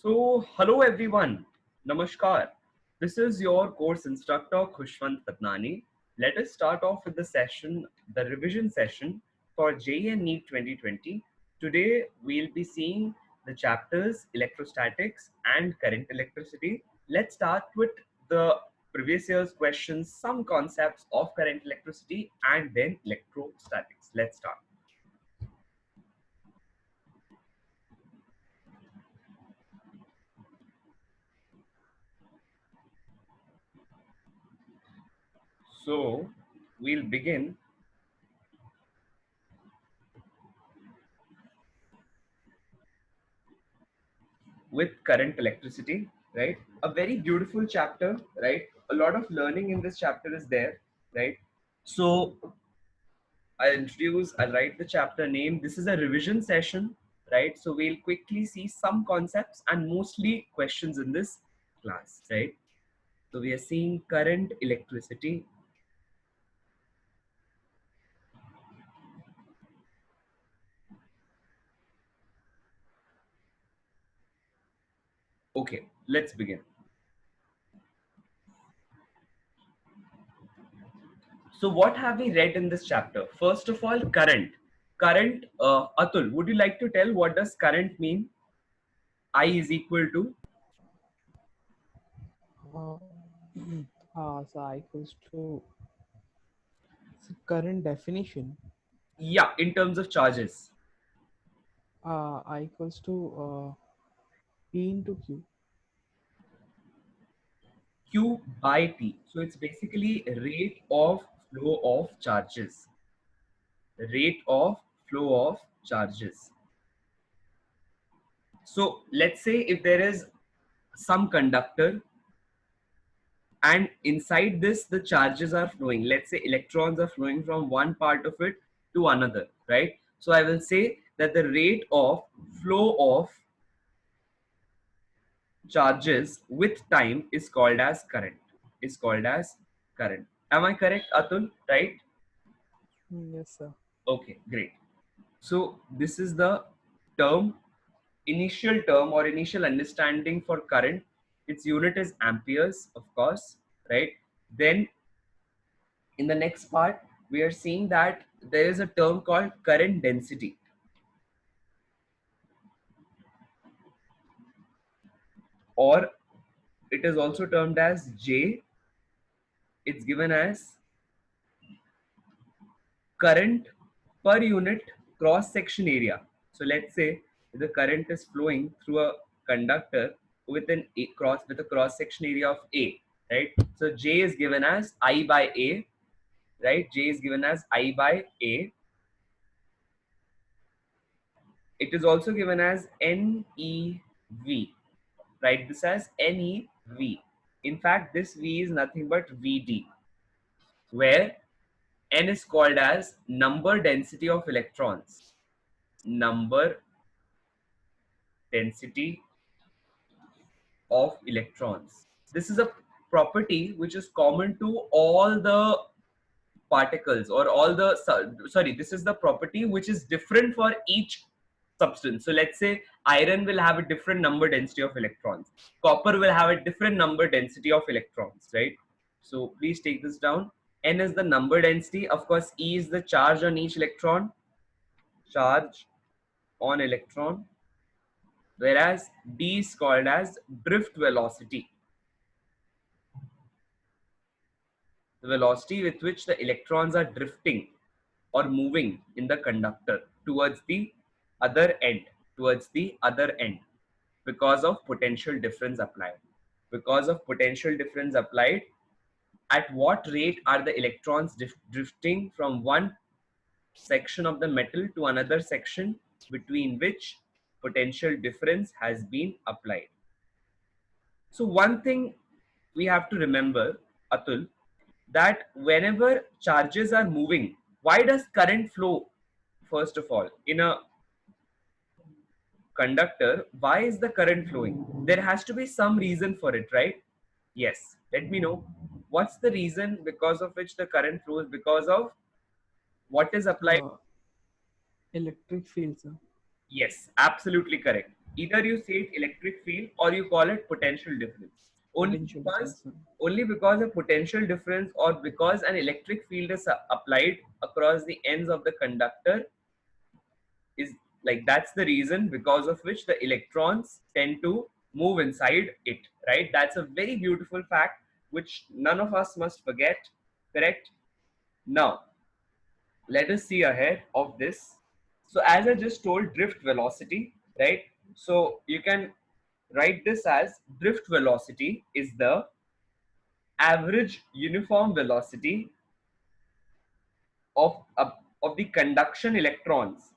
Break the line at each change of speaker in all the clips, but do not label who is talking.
So, hello everyone. Namaskar. This is your course instructor Khushwant Patnani. Let us start off with the session, the revision session for JEE and NEET 2020. Today we'll be seeing the chapters electrostatics and current electricity. Let's start with the previous year's questions, some concepts of current electricity and then electrostatics. Let's start. So, we'll begin with current electricity, right? A very beautiful chapter, right? A lot of learning in this chapter is there, right? So I'll write the chapter name. This is a revision session, right? So we'll quickly see some concepts and mostly questions in this class, right? So we are seeing current electricity. Okay, let's begin. So what have we read in this chapter? First of all, current. Current, Atul, would you like to tell what does current mean? I is equal to?
Uh, so I equals to current definition.
Yeah, in terms of charges.
I equals to P into Q.
Q by T. So it's basically rate of flow of charges. Rate of flow of charges. So let's say if there is some conductor and inside this the charges are flowing. Let's say electrons are flowing from one part of it to another, right? So I will say that the rate of flow of charges with time is called as current. Is called as current. Am I correct, Atul? Right?
Yes, sir.
Okay, great. So this is the term, initial term or initial understanding for current. Its unit is amperes, of course, right? Then in the next part, we are seeing that there is a term called current density, or it is also termed as J. It's given as current per unit cross section area. So let's say the current is flowing through a conductor with a cross section area of A, right? So J is given as I by A, right? J is given as I by A. It is also given as NEV. Write this as NEV. In fact, this V is nothing but VD, where N is called as number density of electrons. Number density of electrons. This is a property which is common to all the particles or all the, sorry, this is the property which is different for each substance. So let's say iron will have a different number density of electrons. Copper will have a different number density of electrons, right? So please take this down. N is the number density. Of course, E is the charge on each electron. Charge on electron. Whereas D is called as drift velocity. The velocity with which the electrons are drifting or moving in the conductor towards the other end, towards the other end, because of potential difference applied. Because of potential difference applied, at what rate are the electrons drifting from one section of the metal to another section between which potential difference has been applied. So one thing we have to remember, Atul, that whenever charges are moving, why does current flow? First of all, in a conductor, why is the current flowing? There has to be some reason for it, right? Yes. Let me know. What's the reason because of which the current flows? Because of what is applied?
Uh, Electric field, sir.
Yes, absolutely correct. Either you say it electric field or you call it potential difference. Only
Potential
because
difference.
only because a potential difference or because an electric field is applied across the ends of the conductor is like that's the reason because of which the electrons tend to move inside it, right? That's a very beautiful fact which none of us must forget, correct? Now let us see ahead of this. So as I just told, drift velocity, right? So you can write this as drift velocity is the average uniform velocity of, of the conduction electrons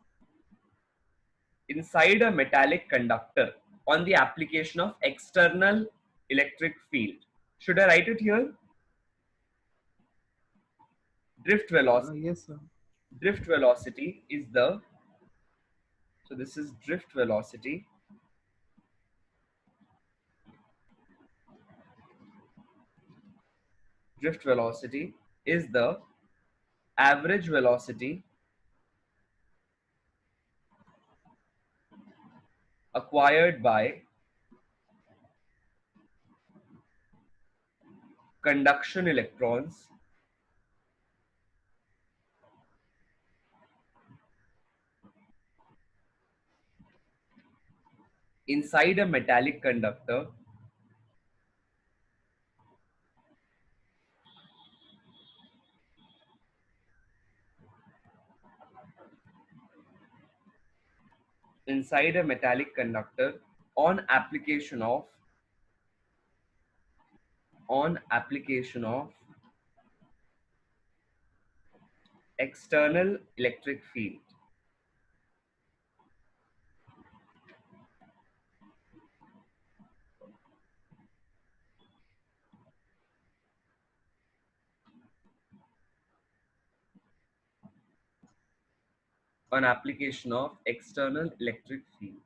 inside a metallic conductor on the application of external electric field. Should I write it here? Drift velocity.
Yes, sir.
Drift velocity is the, so this is drift velocity. Drift velocity is the average velocity acquired by conduction electrons inside a metallic conductor inside a metallic conductor on application of on application of external electric field. On application of external electric field.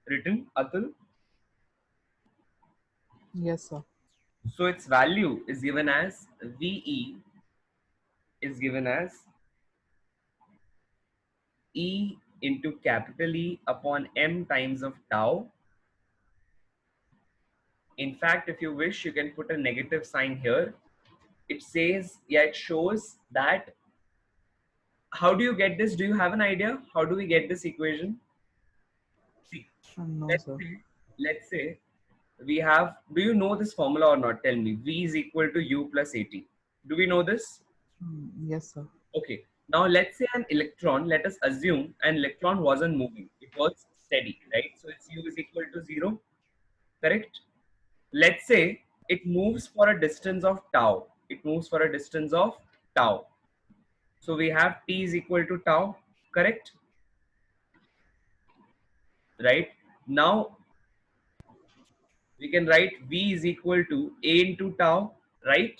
Written, Atul.
Yes, sir.
So its value is given as VE is given as E into capital E upon M times of tau. In fact, if you wish, you can put a negative sign here. It says, yeah, it shows that. How do you get this? Do you have an idea? How do we get this equation? See,
No,
let's
sir.
say, let's say we have, do you know this formula or not? Tell me. V is equal to U plus AT. Do we know this?
Yes, sir.
Okay. Now let's say an electron, let us assume an electron wasn't moving. It was steady, right? So its U is equal to 0, correct? Let's say it moves for a distance of tau. It moves for a distance of tau. So we have T is equal to tau, correct? Right? Now we can write V is equal to A into tau, right?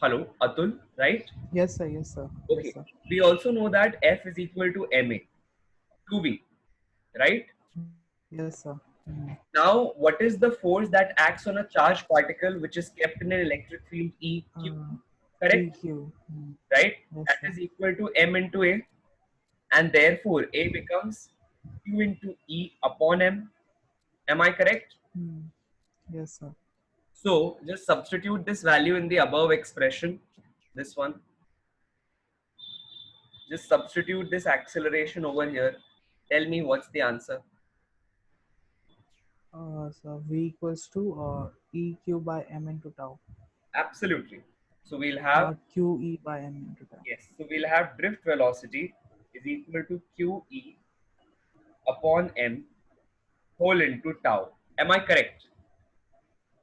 Hello, Atul, right?
Yes, sir. Yes, sir. Yes,
Okay.
sir.
We also know that F is equal to MA, 2V, right?
Yes, sir.
Now, what is the force that acts on a charged particle which is kept in an electric field EQ? Correct?
EQ.
Right?
Yes,
That
sir.
is equal to M into A, and therefore A becomes Q into E upon M. Am I correct?
Yes, sir.
So just substitute this value in the above expression. This one. Just substitute this acceleration over here. Tell me what's the answer.
So V equals to EQ by M into tau.
Absolutely. So we'll have,
QE by M into tau.
yes, so we'll have drift velocity is equal to QE upon M whole into tau. Am I correct?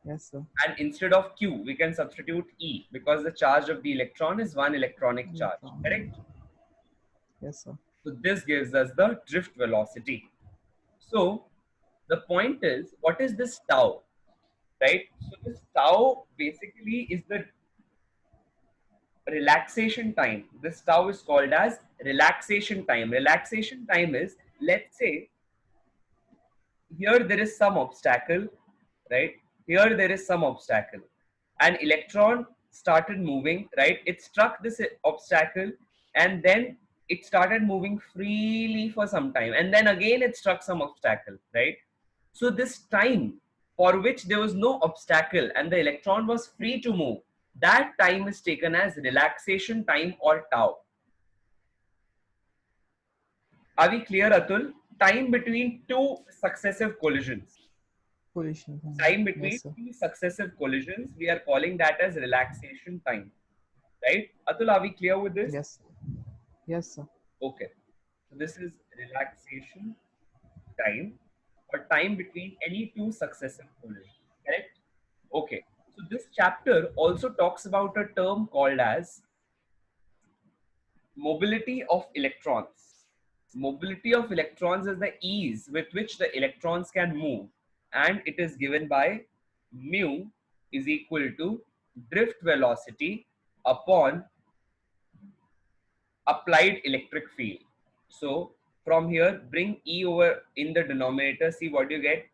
Yes, sir.
And instead of Q, we can substitute E because the charge of the electron is one electronic charge.
Electron.
Correct?
Yes, sir.
So this gives us the drift velocity. So the point is, what is this tau? Right? So this tau basically is the relaxation time. This tau is called as relaxation time. Relaxation time is, let's say, here there is some obstacle, right? Here there is some obstacle. An electron started moving, right? It struck this obstacle and then it started moving freely for some time, and then again it struck some obstacle, right? So this time for which there was no obstacle and the electron was free to move, that time is taken as relaxation time or tau. Are we clear, Atul? Time between two successive collisions.
Position.
Time
Yes,
between
sir.
two successive collisions, we are calling that as relaxation time, right? Atul, are we clear with this?
Yes. Yes, sir.
Okay. So this is relaxation time or time between any two successive collisions, correct? Okay. So this chapter also talks about a term called as mobility of electrons. Mobility of electrons is the ease with which the electrons can move, and it is given by mu is equal to drift velocity upon applied electric field. So from here, bring E over in the denominator. See what you get.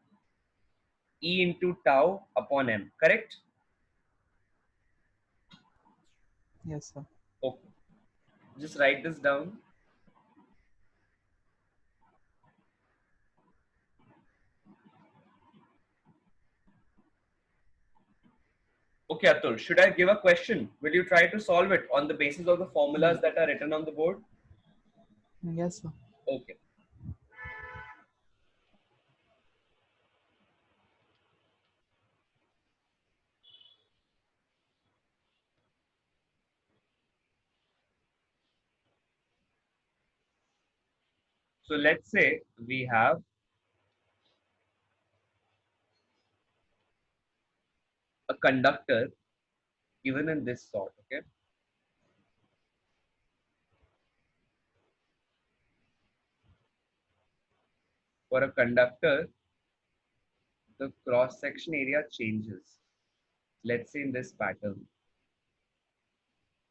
E into tau upon m. Correct?
Yes, sir.
Okay. Just write this down. Okay, Atul. Should I give a question? Will you try to solve it on the basis of the formulas
Ye-
that are written on the board?
Yes, sir.
Okay. So let's say we have a conductor given in this sort. Okay. For a conductor, the cross section area changes. Let's say in this pattern.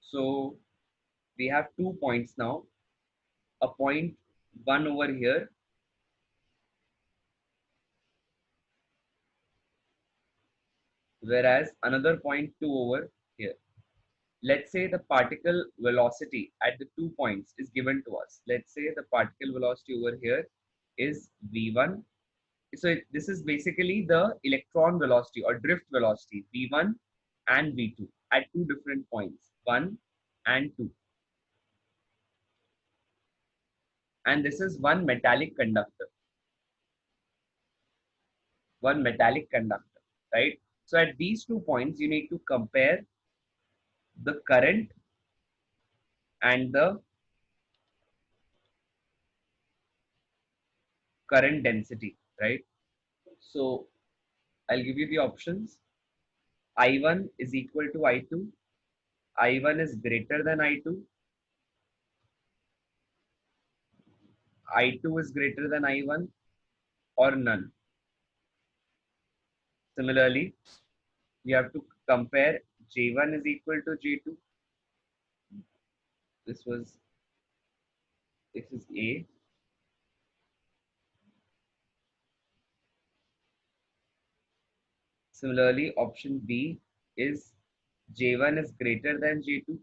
So we have 2 points now. A point 1 over here, whereas another point 2 over here. Let's say the particle velocity at the 2 points is given to us. Let's say the particle velocity over here is v1. So this is basically the electron velocity or drift velocity v1 and v2 at two different points, 1 and 2. And this is one metallic conductor, right? So at these 2 points, you need to compare the current and the current density, right? So I'll give you the options. I1 is equal to I2. I1 is greater than I2. I2 is greater than I1 or none. Similarly, you have to compare J1 is equal to J2. This was, this is A. Similarly, option B is J1 is greater than J2.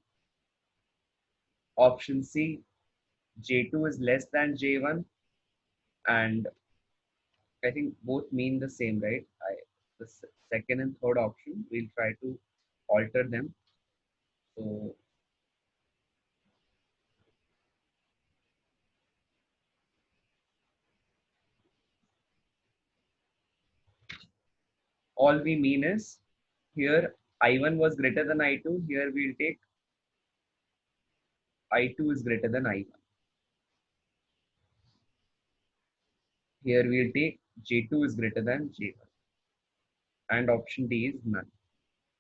Option C, J2 is less than J1. And I think both mean the same, right? The second and third option, we'll try to alter them. So all we mean is here I1 was greater than I2. Here we'll take I2 is greater than I1. Here we'll take J2 is greater than J1. And option D is none.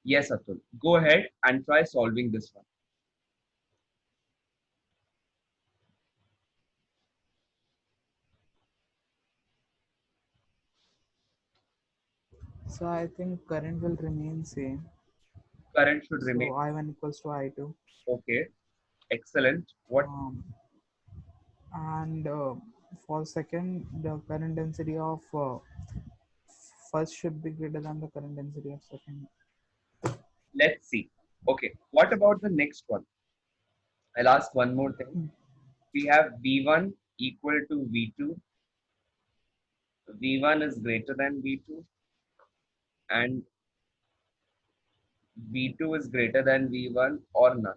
Yes, Atul. Go ahead and try solving this one.
So I think current will remain same.
Current should remain.
So I1 equals to I2.
Okay. Excellent. What?
Um, and for second, the current density of first should be greater than the current density of second.
Let's see. Okay. What about the next one? I'll ask one more thing. we have V1 equal to V2. V1 is greater than V2 and V2 is greater than V1 or none.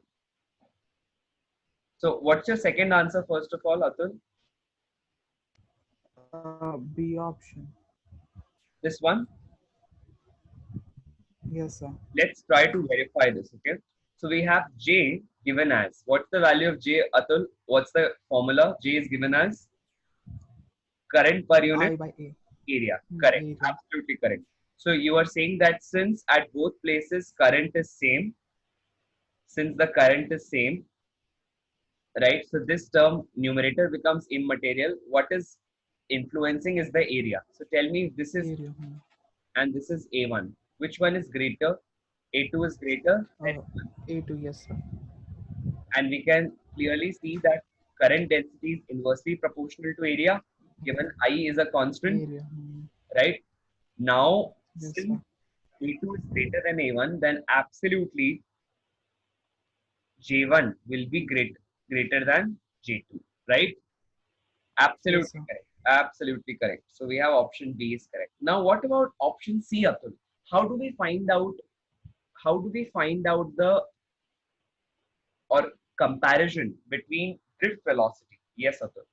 So what's your second answer first of all, Atul?
B option.
This one?
Yes, sir.
Let's try to verify this, okay? So we have J given as, what's the value of J, Atul? What's the formula? J is given as current per unit
I by A.
area. Correct.
Area.
Absolutely correct. So you are saying that since at both places current is same, since the current is same, right? So this term numerator becomes immaterial. What is influencing is the area. So tell me if this is
Area.
and this is A1. Which one is greater? A2 is greater than A1.
A2. Yes, sir.
And we can clearly see that current density is inversely proportional to area given I is a constant,
Area.
right? Now,
Yes,
since
sir.
A2 is greater than A1, then absolutely J1 will be greater than J2, right?
Yes,
Absolutely
sir.
correct. Absolutely correct. So we have option B is correct. Now, what about option C, Atul? How do we find out? How do we find out the or comparison between drift velocity? Yes, Atul.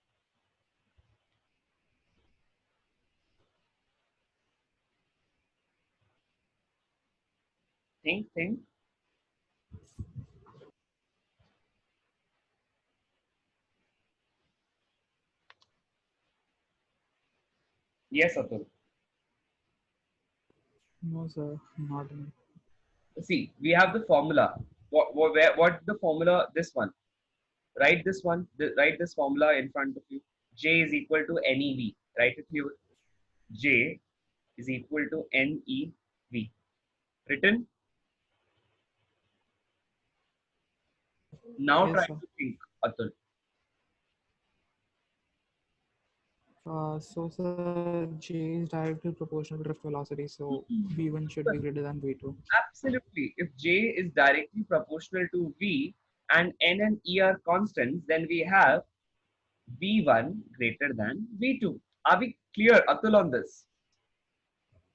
Think. Yes, Atul.
No, sir. Not in.
See, we have the formula. What the formula? This one. Write this one. Write this formula in front of you. J is equal to NEV. Write it here. J is equal to NEV. Written. Now try
Yes, sir.
to think, Atul.
So, sir, J is directly proportional to drift velocity. So, V1 should be greater than V2.
Absolutely. If J is directly proportional to V and N and E are constants, then we have V1 greater than V2. Are we clear, Atul, on this?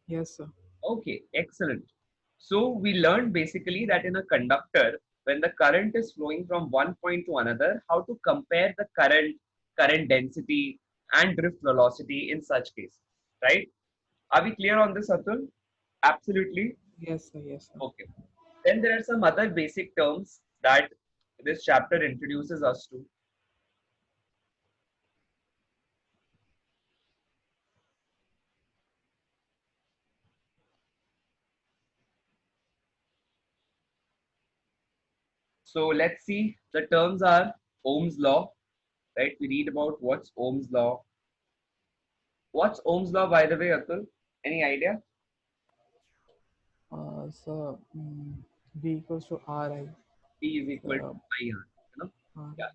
Yes, sir.
Okay, excellent. So we learned basically that in a conductor, when the current is flowing from one point to another, how to compare the current density, and drift velocity in such cases, right? Are we clear on this, Atul? Absolutely.
Yes, sir. Yes, sir.
Okay. Then there are some other basic terms that this chapter introduces us to. So let's see. The terms are Ohm's law, right? We read about what's Ohm's law. What's Ohm's law, by the way, Atul? Any idea?
So, V equals to RI.
V is equal to
So,
IR. You know?
uh,
Yeah.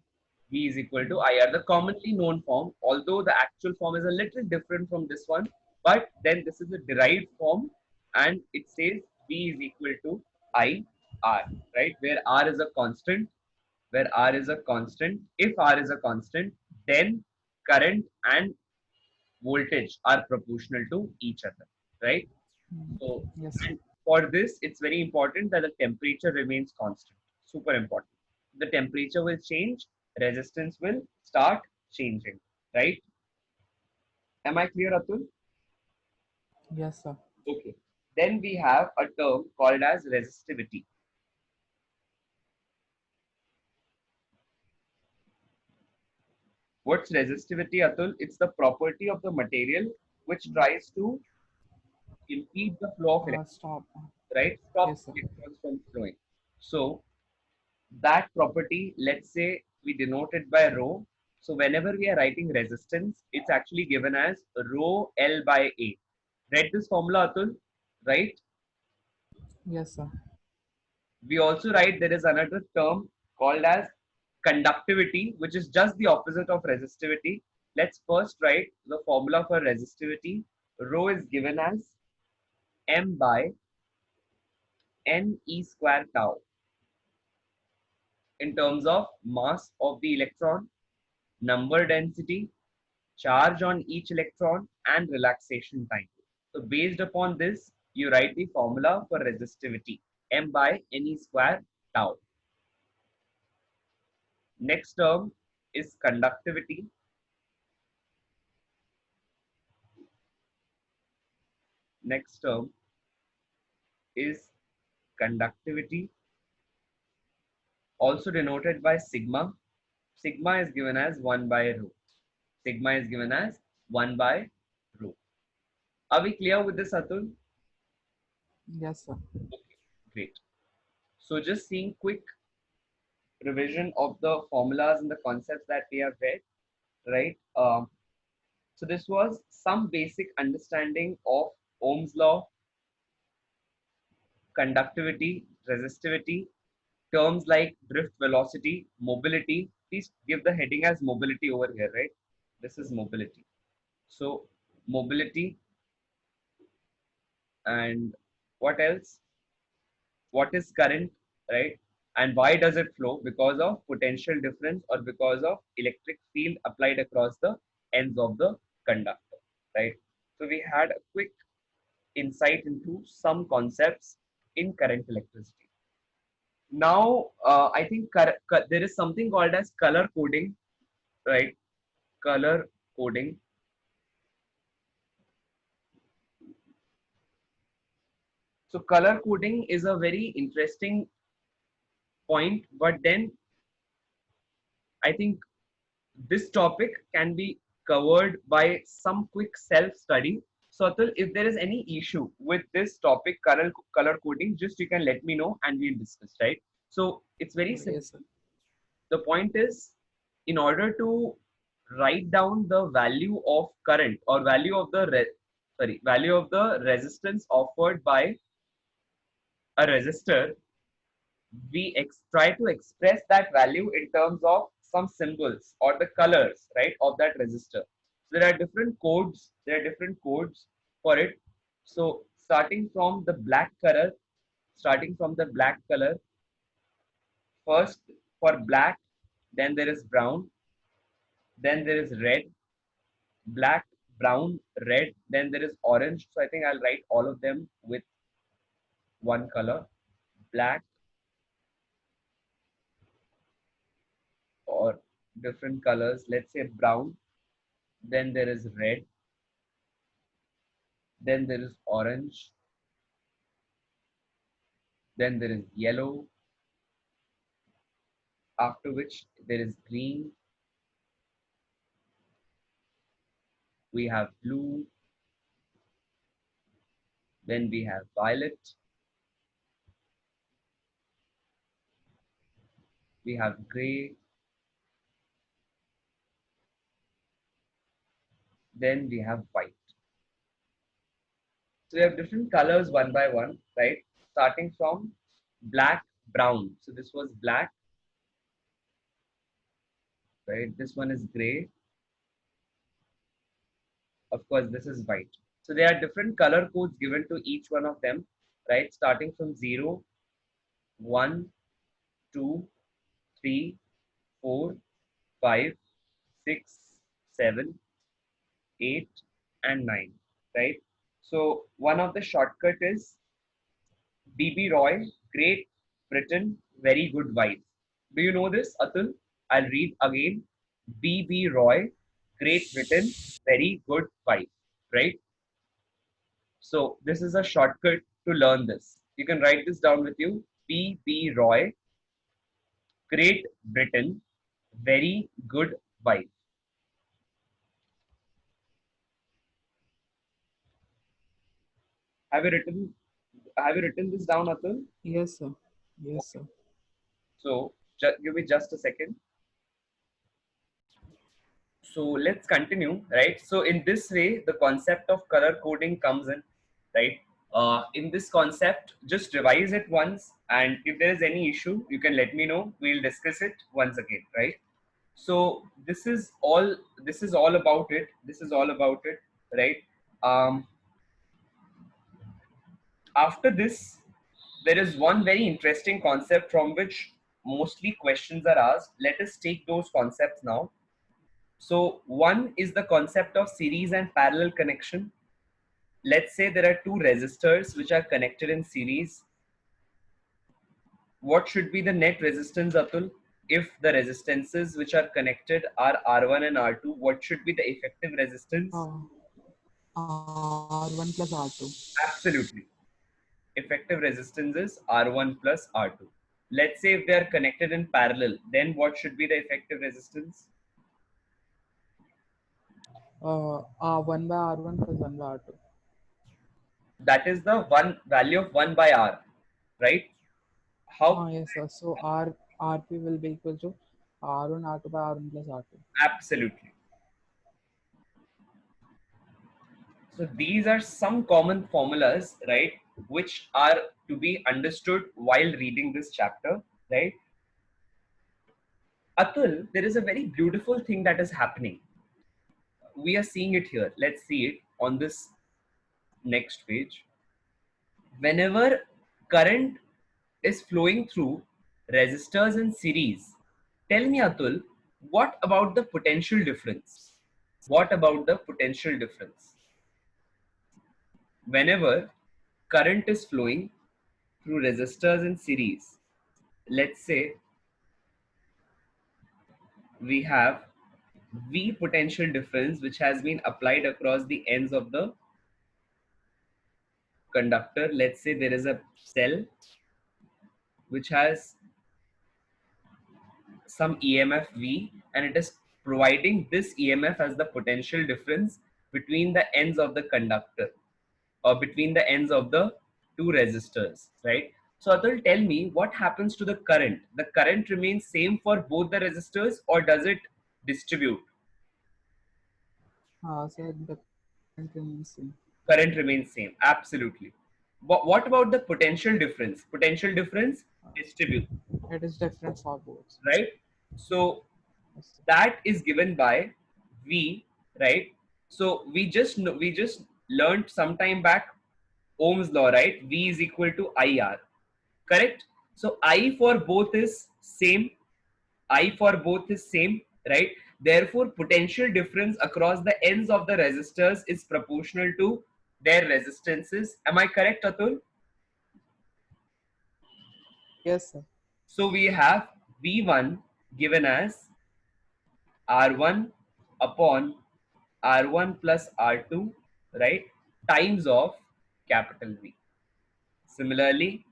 V is equal to IR, the commonly known form, although the actual form is a little different from this one, but then this is a derived form and it says V is equal to IR, right? Where R is a constant, where R is a constant. If R is a constant, then current and voltage are proportional to each other, right? So,
yes, sir.
and for this, it's very important that the temperature remains constant. Super important. The temperature will change, resistance will start changing, right? Am I clear, Atul?
Yes, sir.
Okay. Then we have a term called as resistivity. What's resistivity, Atul? It's the property of the material which tries to impede the flow of electrons,
Stop.
right? Stop
Yes, sir.
electrons from flowing. So that property, let's say we denote it by rho. So whenever we are writing resistance, it's actually given as rho L by A. Read this formula, Atul, right?
Yes, sir.
We also write there is another term called as conductivity, which is just the opposite of resistivity. Let's first write the formula for resistivity. Rho is given as M by N E square tau in terms of mass of the electron. number density, charge on each electron, and relaxation time. So based upon this, you write the formula for resistivity, m by ne square tau. Next term is conductivity. Next term is conductivity, also denoted by sigma. Sigma is given as 1 by rho. Sigma is given as 1 by rho. Are we clear with this, Atul?
Yes, sir.
Okay, great. So just seeing quick revision of the formulas and the concepts that we have read, right? So this was some basic understanding of Ohm's law, conductivity, resistivity, terms like drift velocity, mobility. Please give the heading as mobility over here, right? This is mobility. So mobility, and what else? What is current, right? And why does it flow? Because of potential difference or because of electric field applied across the ends of the conductor, right? So we had a quick insight into some concepts in current electricity. Now, I think there is something called as color coding, right? Color coding. So color coding is a very interesting point, but then I think this topic can be covered by some quick self-study. So Atul, if there is any issue with this topic, color coding, just you can let me know and we'll discuss, right? So it's very simple.
Yes, sir.
The point is, in order to write down the value of current or value of the value of the resistance offered by a resistor, we try to express that value in terms of some symbols or the colors, right, of that resistor. So there are different codes. There are different codes for it. So starting from the black color, first for black, then there is brown, then there is red, black, brown, red, then there is orange. So I think I'll write all of them with one color, black or different colors. Let's say brown, then there is red, then there is orange, then there is yellow, after which there is green, we have blue, then we have violet, we have gray, then we have white. So we have different colors one by one, right? Starting from black, brown. So this was black, right? This one is gray. Of course, this is white. So there are different color codes given to each one of them, right? Starting from 0, 1, 2, 3, 4, 5, 6, 7, 8, and 9, right? So one of the shortcut is BB Roy, Great Britain, very good wife. Do you know this, Atul? I'll read again. BB Roy, Great Britain, very good wife, right? So this is a shortcut to learn this. You can write this down with you. BB Roy, Great Britain, very good wife. Have you written have you written this down, Atul?
Yes, sir. Yes,
Okay.
sir.
So give me just a second. So let's continue, right? So in this way, the concept of color coding comes in, right? In this concept, just revise it once, and if there is any issue, you can let me know. We'll discuss it once again, right? So this is all. This is all about it. This is all about it, right? Um, After this, there is one very interesting concept from which mostly questions are asked. Let us take those concepts now. So one is the concept of series and parallel connection. Let's say there are two resistors which are connected in series. What should be the net resistance, Atul? If the resistances which are connected are R1 and R2, what should be the effective resistance?
R1 plus R2.
Absolutely. Effective resistance is R1 plus R2. Let's say if they are connected in parallel, then what should be the effective resistance?
R1 by R1 plus 1 by R2.
That is the one value of 1 by R, right? How?
Yes, sir. So RP will be equal to R1 R2 by R1 plus R2.
Absolutely. So these are some common formulas, right, which are to be understood while reading this chapter, right? Atul, there is a very beautiful thing that is happening. We are seeing it here. Let's see it on this next page. Whenever current is flowing through resistors in series, tell me, Atul, what about the potential difference? What about the potential difference? Whenever current is flowing through resistors in series, let's say we have V potential difference which has been applied across the ends of the conductor. Let's say there is a cell which has some EMF V and it is providing this EMF as the potential difference between the ends of the conductor or between the ends of the two resistors, right? So Atul, tell me what happens to the current? The current remains same for both the resistors or does it distribute?
So the current remains same.
Current remains same, absolutely. What about the potential difference? Potential difference distribute,
It is different for both.
right? So
Yes.
that is given by V, right? So we just learned some time back Ohm's law, right? V is equal to IR, correct? So I for both is same. I for both is same, right? Therefore, potential difference across the ends of the resistors is proportional to their resistances. Am I correct, Atul?
Yes, sir.
So we have V1 given as R1 upon R1 plus R2, right? Times of capital V. Similarly,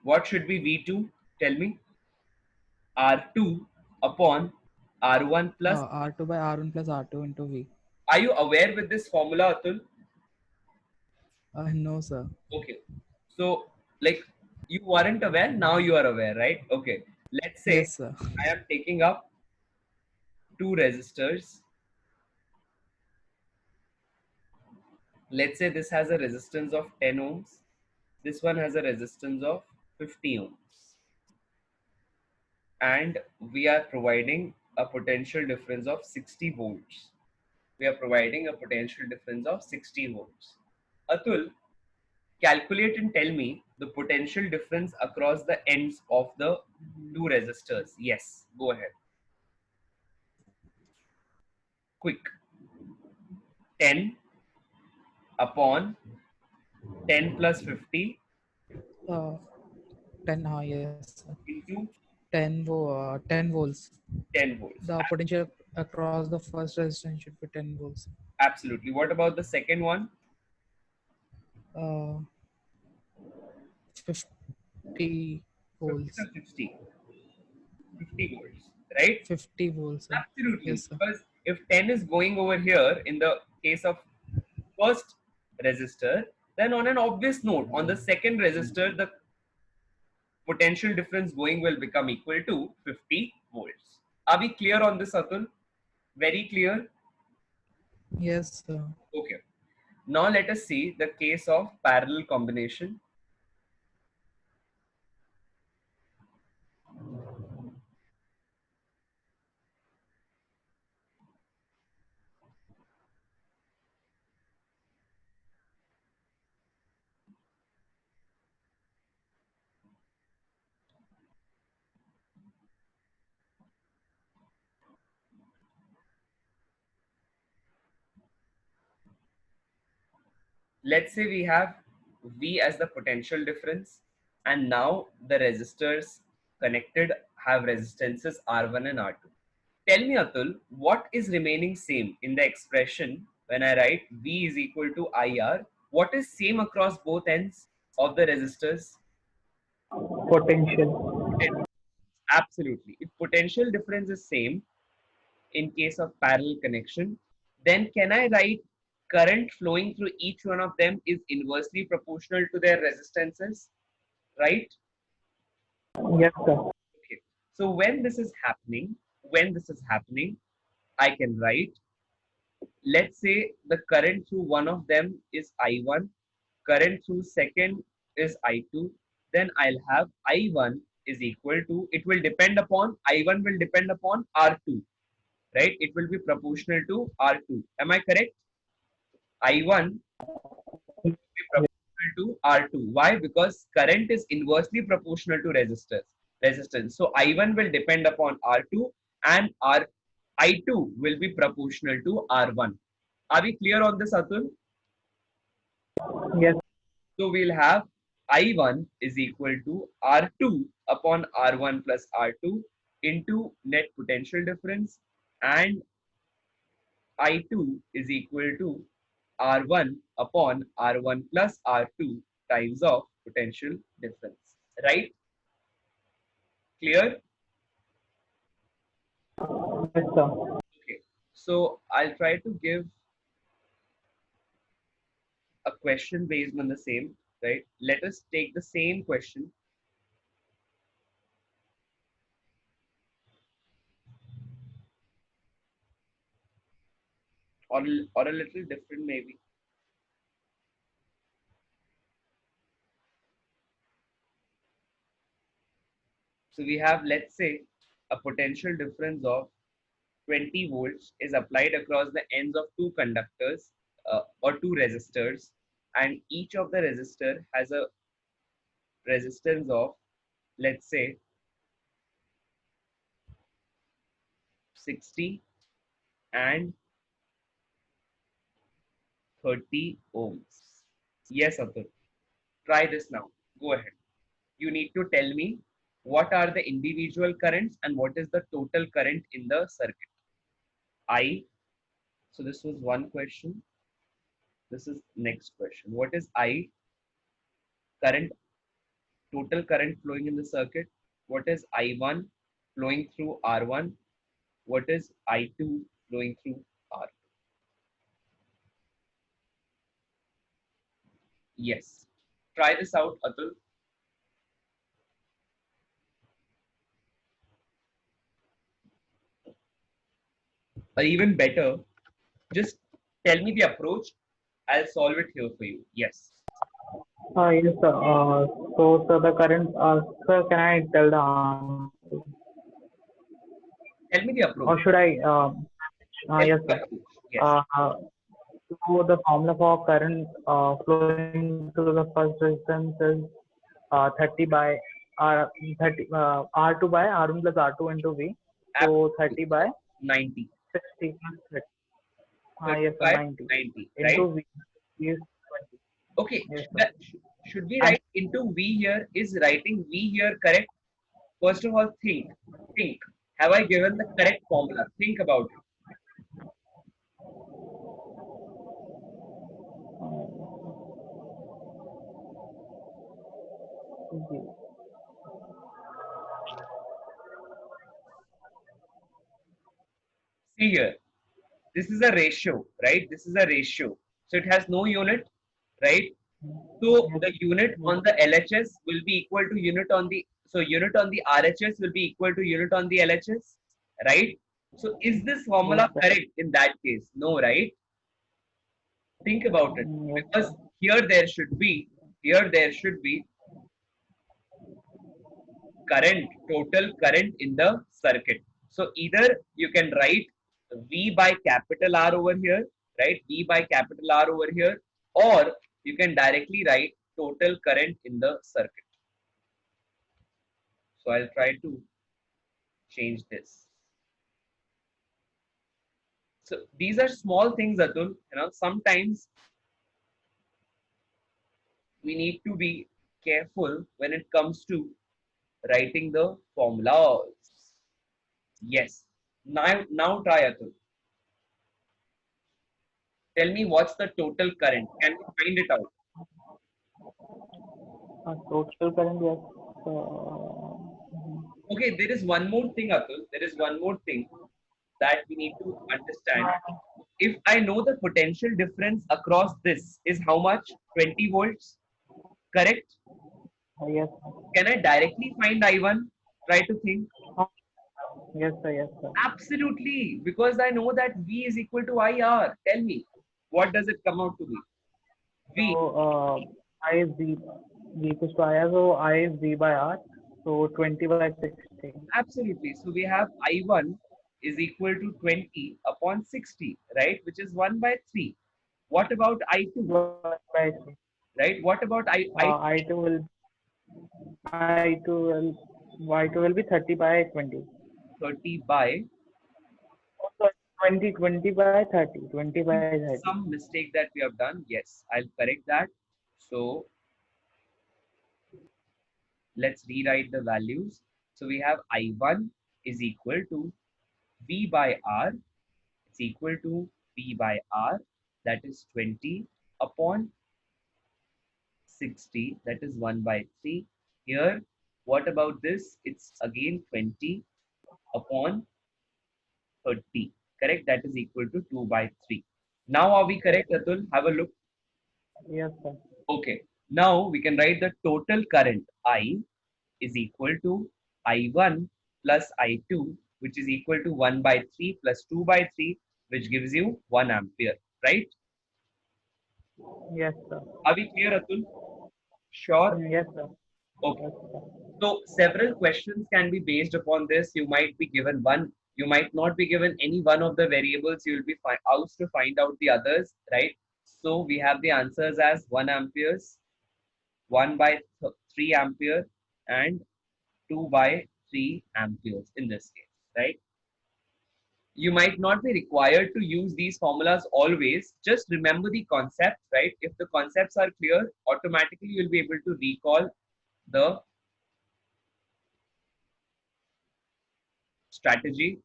what should be V2? Tell me. R2 upon R1 plus.
R2 by R1 plus R2 into V.
Are you aware with this formula, Atul?
No, sir.
Okay. So, like, you weren't aware, now you are aware, right? Okay. Let's say
Yes, sir.
I am taking up two resistors. Let's say this has a resistance of 10 ohms. This one has a resistance of 50 ohms. And we are providing a potential difference of 60 volts. We are providing a potential difference of 60 volts. Atul, calculate and tell me the potential difference across the ends of the two resistors. Yes, go ahead. Quick. 10 upon 10 plus 50
Uh, 10. Yes, sir.
into
10 volts.
10 volts.
The potential across the first resistance should be 10 volts.
Absolutely. What about the second one?
Uh, 50
50
volts.
or 60? 50 volts, right?
50 volts, sir.
Absolutely.
Yes, sir.
Because if 10 is going over here in the case of first resistor, then on an obvious note, on the second resistor, the potential difference going will become equal to 50 volts. Are we clear on this, Atul? Very clear?
Yes, sir.
Okay. Now let us see the case of parallel combination. let's say we have V as the potential difference, and now the resistors connected have resistances R1 and R2. Tell me, Atul, what is remaining same in the expression when I write V is equal to IR? What is same across both ends of the resistors?
Potential.
Absolutely. If potential difference is same in case of parallel connection, then can I write current flowing through each one of them is inversely proportional to their resistances, right?
Yes, sir.
Okay. So when this is happening, I can write, let's say the current through one of them is I1, current through second is I2, then I'll have I1 is equal to, it will depend upon, I1 will depend upon R2, right? It will be proportional to R2. Am I correct? I1 will be proportional to R2. Why? Because current is inversely proportional to resistance. So I1 will depend upon R2 and I2 will be proportional to R1. Are we clear on this, Atul?
Yes.
So we'll have I1 is equal to R2 upon R1 plus R2 into net potential difference, and I2 is equal to R1 upon R1 plus R2 times of potential difference. Right? Clear?
Yes, sir.
Okay. So I'll try to give a question based on the same. Right? Let us take the same question, or a little different maybe. So we have, let's say, a potential difference of 20 volts is applied across the ends of two conductors or two resistors, and each of the resistor has a resistance of, let's say, 60 and 30 ohms. Yes, Atul. Try this now. Go ahead. You need to tell me what are the individual currents and what is the total current in the circuit. I. So this was one question. This is next question. What is I? Current, total current flowing in the circuit. What is I1 flowing through R1? What is I2 flowing through R? Yes. Try this out, Atul. Or even better, just tell me the approach. I'll solve it here for you. Yes.
Yes, sir. So the current, sir, can I tell the answer?
Tell me the
Or
approach.
should I?
Tell me
Yes,
the
sir.
approach. Yes.
So the formula for current flowing to the first resistance is 30 by R 30 R2 by R1 plus R2 into V. So 30 by
90.
60 plus 30. Yes, sir,
35,
90
90. Right?
into V is 20.
Okay.
Yes, sir.
Should we
And
write into V here? Is writing V here correct? First of all, think. Think. Have I given the correct formula? Think about it. See here. This is a ratio, right? This is a ratio. So it has no unit, right? So
yes,
the unit
yes,
on the LHS will be equal to unit on the, so unit on the RHS will be equal to unit on the LHS, right? So is this
yes,
formula
sir.
correct in that case? No, right? Think about it.
Yes,
Because
sir.
here there should be current, total current in the circuit. So either you can write V by capital R over here, right? V by capital R over here, or you can directly write total current in the circuit. So I'll try to change this. So these are small things, Atul. Sometimes we need to be careful when it comes to writing the formulas. Yes. Now try Atul. Tell me what's the total current. Can we find it out?
Total current, yes.
Okay, there is one more thing, Atul. There is one more thing that we need to understand. If I know the potential difference across this is how much? 20 volts, correct?
Yes.
Can I directly find I1? Try to think.
Yes, sir. Yes, sir.
Absolutely, because I know that V is equal to IR. Tell me, what does it come out to be?
So,
V.
I is V equals to IR, so I is V by R. So 20 by 60.
Absolutely. So we have I1 is equal to 20 upon 60, right? Which is 1 by 3. What about I2,
1 by 3.
right? What about I2?
I2 will I2 will be 30 by 20.
30 by,
Oh, sorry, 20 by 30. 20 by 30.
some mistake that we have done. Yes, I'll correct that. So let's rewrite the values. So we have I1 is equal to V by R. It's equal to V by R. That is 20 upon 60. That is 1 by 3. Here, what about this? It's again 20 upon 30. Correct? That is equal to 2 by 3. Now are we correct, Atul? Have a look.
Yes, sir.
Okay. Now we can write the total current I is equal to I1 plus I2, which is equal to 1 by 3 plus 2 by 3, which gives you 1 ampere. Right?
Yes, sir.
Are we clear, Atul? Sure.
Yes, sir.
Okay.
Yes, sir.
So several questions can be based upon this. You might be given one. You might not be given any one of the variables. You will be asked to find out the others, right? So we have the answers as 1 amperes, 1 by 3 ampere, and 2 by 3 amperes in this case, right? You might not be required to use these formulas always. Just remember the concept, right? If the concepts are clear, automatically you'll be able to recall the strategy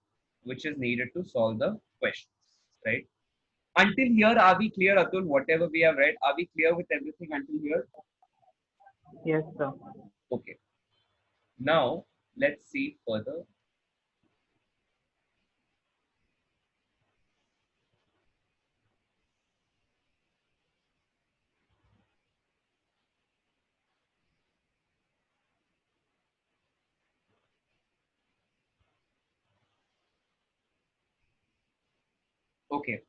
which is needed to solve the questions, right? Until here, are we clear, Atul? Whatever we have read, are we clear with everything until here?
Yes, sir.
Okay. Now, let's see further. Okay.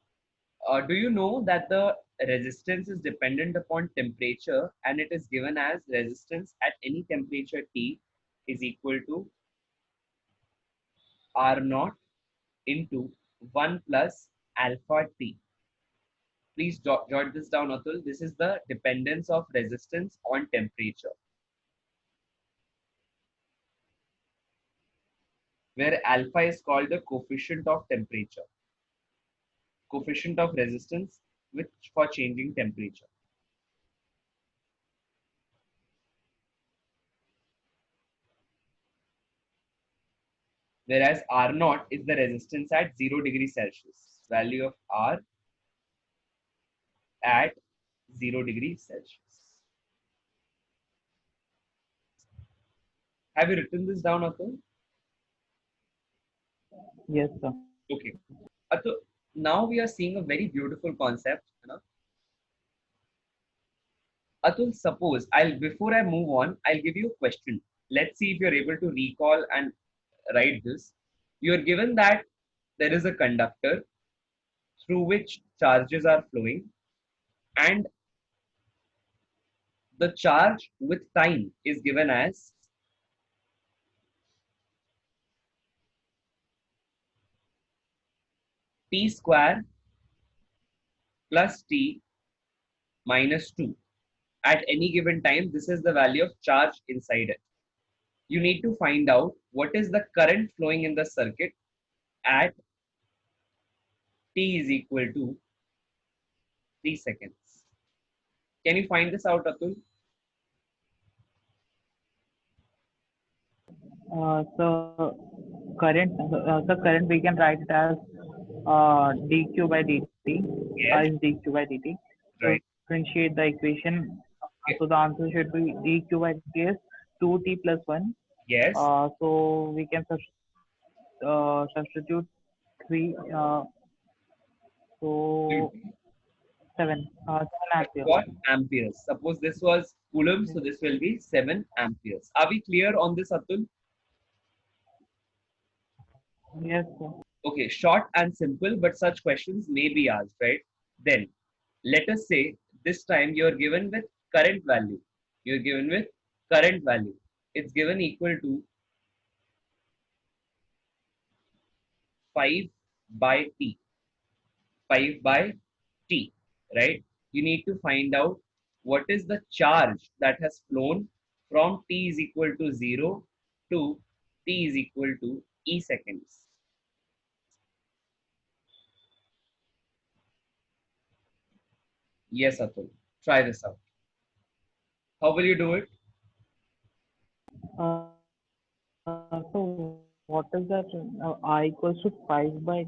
Do you know that the resistance is dependent upon temperature and it is given as resistance at any temperature T is equal to R naught into 1 plus alpha T. Please jot this down, Atul. This is the dependence of resistance on temperature, where alpha is called the coefficient of temperature, coefficient of resistance which for changing temperature. Whereas R naught is the resistance at 0 degrees Celsius. Value of R at 0 degrees Celsius. Have you written this down, Atul?
Yes, sir.
Okay. Atul, now we are seeing a very beautiful concept. Atul, suppose before I move on, I'll give you a question. Let's see if you're able to recall and write this. You're given that there is a conductor through which charges are flowing, and the charge with time is given as t square plus t minus 2. At any given time, this is the value of charge inside it. You need to find out what is the current flowing in the circuit at t is equal to 3 seconds. Can you find this out, Atul?
So the current we can write it as dq by dt.
Yes,
Is dq by dt. So
right.
differentiate the equation.
Okay.
So the answer should be dq by dt is 2t plus 1.
Yes.
So we can substitute 3. So 7
That's
ampere.
what amperes. Suppose this was coulomb, so this will be 7 amperes. Are we clear on this, Atul?
Yes, sir.
Okay, short and simple, but such questions may be asked, right? Then let us say this time you are given with current value. You're given with current value. It's given equal to 5 by t. 5 by t, right? You need to find out what is the charge that has flown from t is equal to 0 to t is equal to e seconds. Yes, Atul. Try this out. How will you do it?
So what is that? I equals to 5 by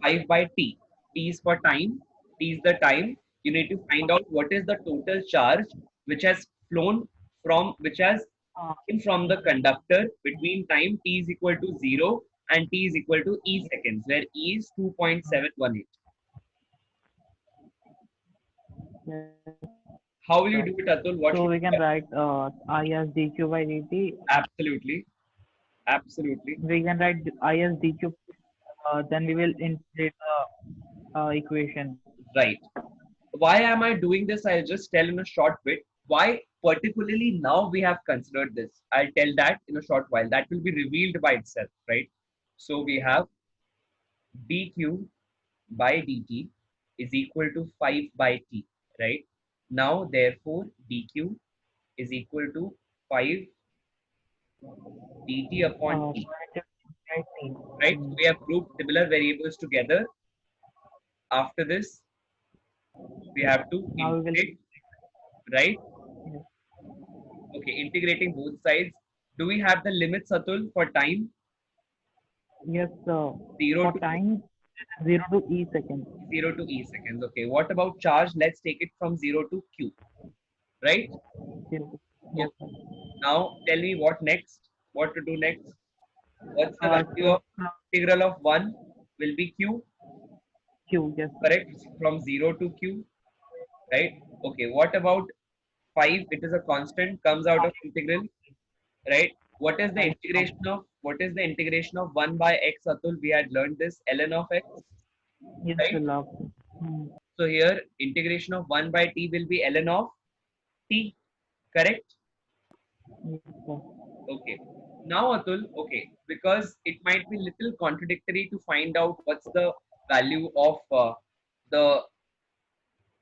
5 by t. T is for time. T is the time. You need to find out what is the total charge which has flown from, which has
uh,
in from the conductor between time t is equal to 0 and t is equal to e seconds, where e is 2.718.
yes.
How will you do it, Atul? What
So
should
we can write I as dq by dt.
absolutely, absolutely
We can write I as dq. Then we will integrate the equation.
right? Why am I doing this? I'll just tell in a short bit. Why particularly now we have considered this? I'll tell that in a short while. That will be revealed by itself, right? So we have dq by dt is equal to 5 by t, right? Now, therefore, dq is equal to 5 dt upon t,
So integrate t.
right? So we have grouped similar variables together. After this, we have to
Now we will.
integrate, right?
Yes,
Okay, integrating both sides. Do we have the limits, Atul, for time?
yes,
0
for
to
time 0 to e seconds.
0 to e seconds. Okay, what about charge? Let's take it from 0 to q, right?
0 to, yes,
Okay,
sir.
now tell me what next? What to do next? What's the value
So
of integral of 1 will be q,
q, yes, sir.
correct? From 0 to q, right? Okay, what about 5? It is a constant, comes out of integral, right? What is the integration of 1 by x, Atul? We had learned this ln of x,
Yes,
right?
we love. Hmm.
So here integration of 1 by t will be ln of t, correct?
Yes, sir.
Okay. Now, Atul, okay, because it might be little contradictory to find out what's the value of the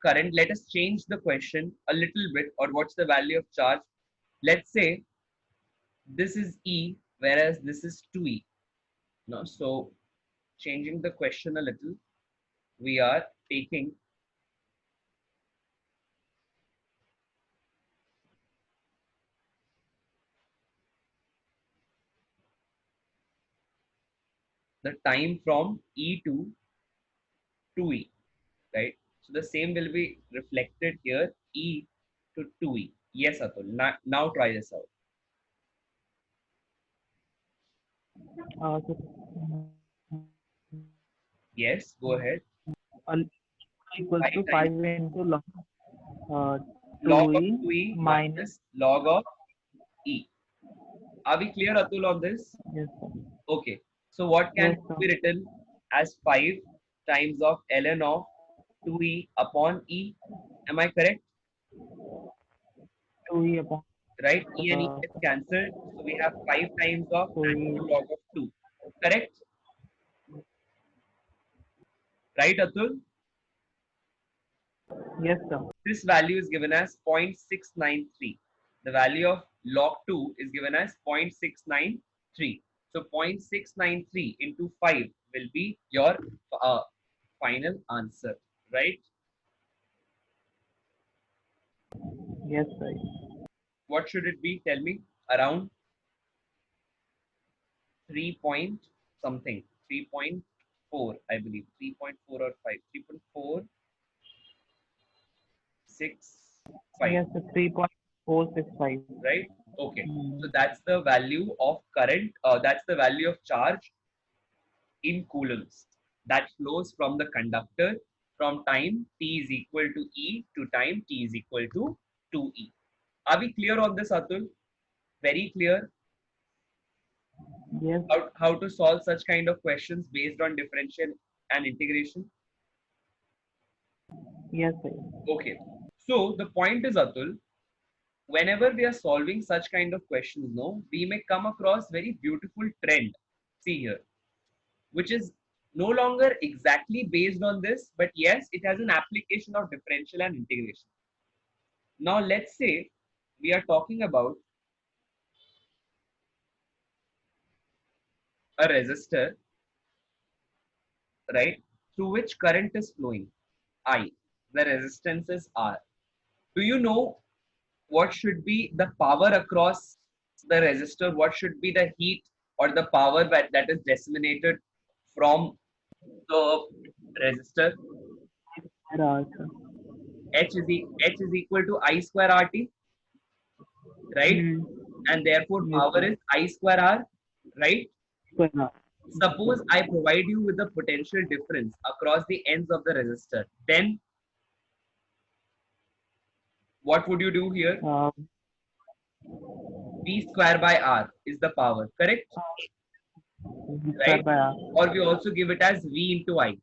current. Let us change the question a little bit, or what's the value of charge? Let's say this is E, whereas this is 2E. No, so changing the question a little, we are taking the time from E to 2E, right? So the same will be reflected here, E to 2E. Yes, Atul. Now try this out.
So
Yes, go ahead.
equals
5
to
times
5 into log uh,
log of
2e
2E
minus.
minus log of E. Are we clear, Atul, on this?
Yes, sir.
Okay. So what can
Yes, sir.
be written as 5 times of ln of 2E upon E? Am I correct?
2e upon
Right? E and E
uh,
gets cancelled. So we have 5 times of
2e.
natural log of 2. Correct? Right, Atul?
Yes, sir.
This value is given as 0.693. The value of log 2 is given as 0.693. So 0.693 into 5 will be your final answer, right?
Yes, sir.
What should it be? Tell me. Around 3 point something, 3.4, I believe, 3.4 or 5, 3.465,
Yes, the 3.465.
right? Okay. So
Hmm.
that's the value of current, that's the value of charge in coulombs that flows from the conductor from time t is equal to E to time t is equal to 2E. Are we clear on this, Atul? Very clear
Yes,
how to solve such kind of questions based on differential and integration?
yes, sir.
Okay. So the point is, Atul, whenever we are solving such kind of questions, no, we may come across very beautiful trend. See here, which is no longer exactly based on this, but yes, it has an application of differential and integration. Now, let's say we are talking about a resistor, right, through which current is flowing, I. The resistance is R. Do you know what should be the power across the resistor? What should be the heat or the power that is disseminated from the resistor?
There are, sir.
H is equal to I square RT, right?
Hmm.
And therefore
Yes,
power
sir.
is I square R, right?
Square R. Yes,
Suppose I provide you with the potential difference across the ends of the resistor. Then what would you do here?
sir.
V square by R is the power, correct?
Square
Right?
by R.
Or we also give it as V into I.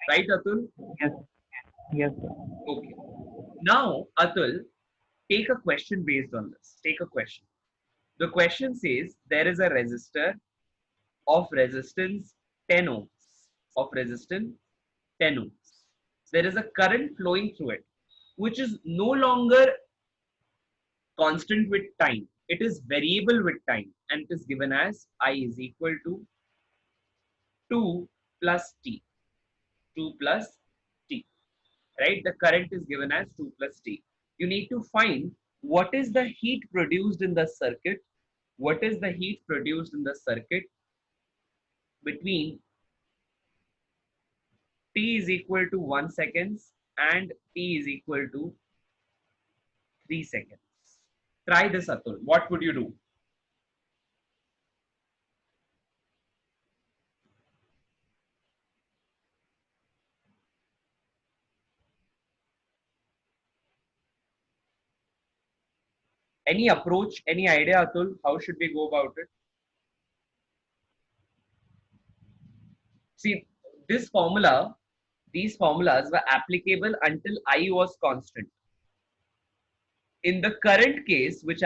Right, Atul?
Yes, yes, sir.
Okay. Now, Atul, take a question based on this. Take a question. The question says there is a resistor of resistance 10 ohms. Of resistance 10 ohms. There is a current flowing through it, which is no longer constant with time. It is variable with time, and it is given as I is equal to 2 plus T. 2 plus T. Right? The current is given as 2 plus T. You need to find what is the heat produced in the circuit. What is the heat produced in the circuit between T is equal to 1 seconds and T is equal to 3 seconds. Try this, Atul. What would you do? Any approach, any idea, Atul? How should we go about it? See, this formula, these formulas were applicable until I was constant. In the current case, which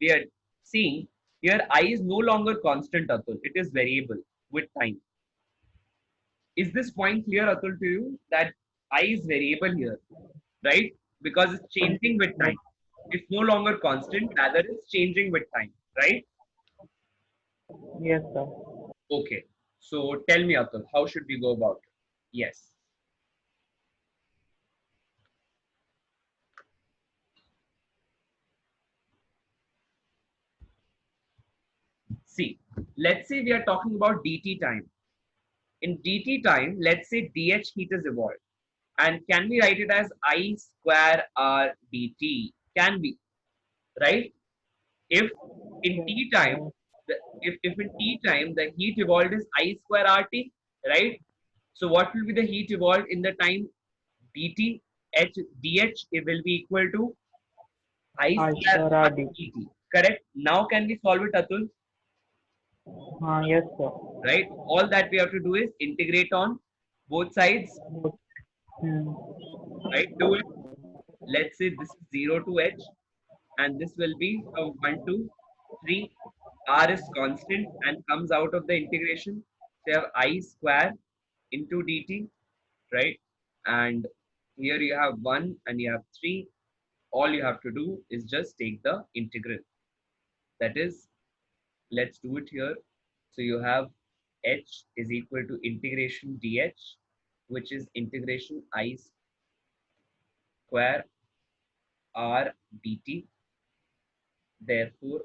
we are seeing here, I is no longer constant, Atul. It is variable with time. Is this point clear, Atul, to you that I is variable here, right? Because it's changing with
Yes,
time. It's no longer constant, rather it's changing with time, right?
yes, sir.
Okay. So tell me, Atul, how should we go about it? Yes. See, let's say we are talking about dt time. In dt time, let's say dH heat is evolved. And can we write it as I square R dt? Can be, right? If in
Yes,
t time,
sir.
if in t time the heat evolved is I square RT, right? So what will be the heat evolved in the time dt? Dh it will be equal to I
I
square
square
R
R D.
dt. Correct? Now can we solve it, Atul?
Yes, sir.
Right? All that we have to do is integrate on both sides,
Hmm.
right? Do it. Let's say this is 0 to h, and this will be from 1 to 3. R is constant and comes out of the integration. So you have I square into dt, right? And here you have 1 and you have 3. All you have to do is just take the integral. That is, let's do it here. So you have h is equal to integration dh, which is integration I square r dt. Therefore,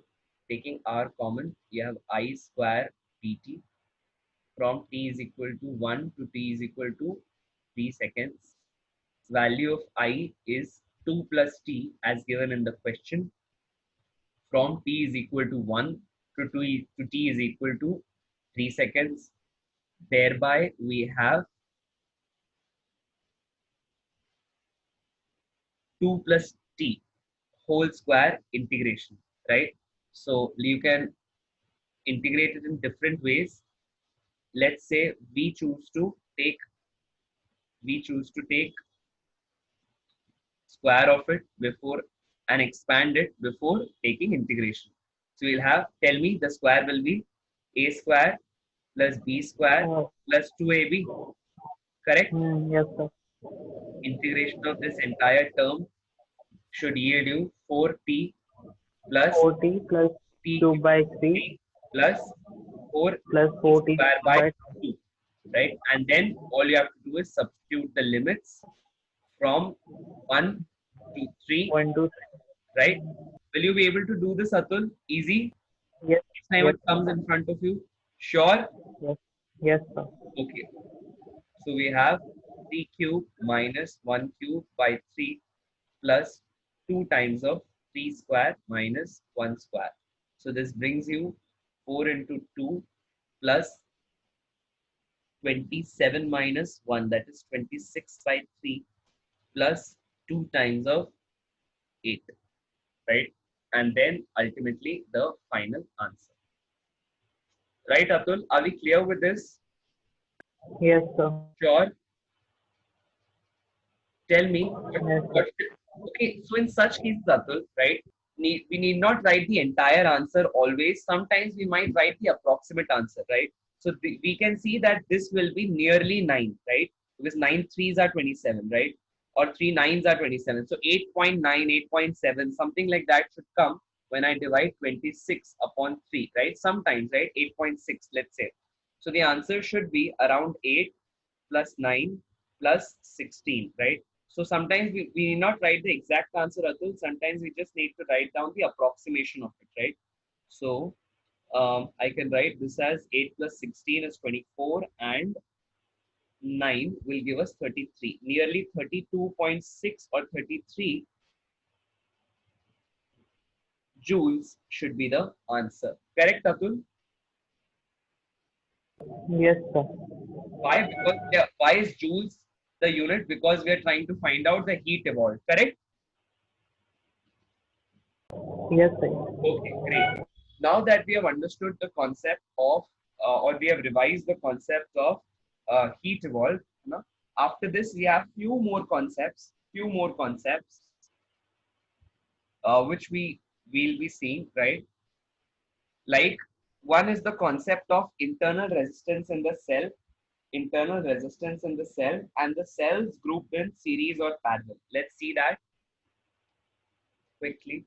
taking r common, you have I square dt from t is equal to 1 to t is equal to 3 seconds. Value of I is 2 plus t as given in the question. From t is equal to 1 to t is equal to 3 seconds. Thereby we have 2 plus t whole square integration, right? So you can integrate it in different ways. Let's say we choose to take square of it before and expand it before taking integration. So we'll have, tell me, the square will be a square plus b square
Uh,
plus 2ab, correct?
yes, sir.
Integration of this entire term should yield you 4t plus
40 plus
t
2
cube
by 3
t plus 4
plus
t
40
square by
by
2, right? And then all you have to do is substitute the limits from 1 to 3,
1 to
right? Will you be able to do this, Atul? Easy?
yes,
Next time
yes,
it comes in front of you? Sure?
yes, yes, sir.
Okay. So we have 3 cube minus 1 cube by 3 plus 2 times of 3 square minus 1 square. So this brings you 4 into 2 plus 27 minus 1, that is 26 by 3 plus 2 times of 8, right? And then ultimately the final answer. Right, Atul? Are we clear with this?
Yes, sir.
Sure. Tell me,
Yes, sir.
okay, so in such cases, Atul, right, we need not write the entire answer always. Sometimes we might write the approximate answer, right? So we can see that this will be nearly 9, right? Because 9 threes are 27, right? Or 3 nines are 27. So 8.9, 8.7, something like that should come when I divide 26 upon 3, right? Sometimes, right? 8.6, let's say. So the answer should be around 8 plus 9 plus 16, right? So sometimes we need not write the exact answer, Atul. Sometimes we just need to write down the approximation of it, right? So I can write this as 8 plus 16 is 24 and 9 will give us 33. Nearly 32.6 or 33 joules should be the answer. Correct, Atul?
Yes, sir.
Why? Because why is joules the unit? Because we are trying to find out the heat evolved. Correct?
Yes, sir.
Okay, great. Now that we have understood the concept of, or we have revised the concept of heat evolved, after this we have few more concepts which we will be seeing, right? Like one is the concept of internal resistance in the cell, and the cells grouped in series or parallel. Let's see that quickly.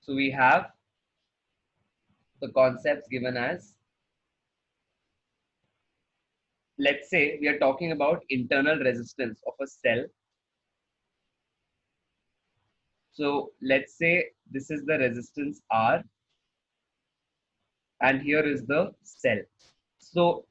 So we have the concepts given as, let's say we are talking about internal resistance of a cell. So let's say this is the resistance R and here is the cell. So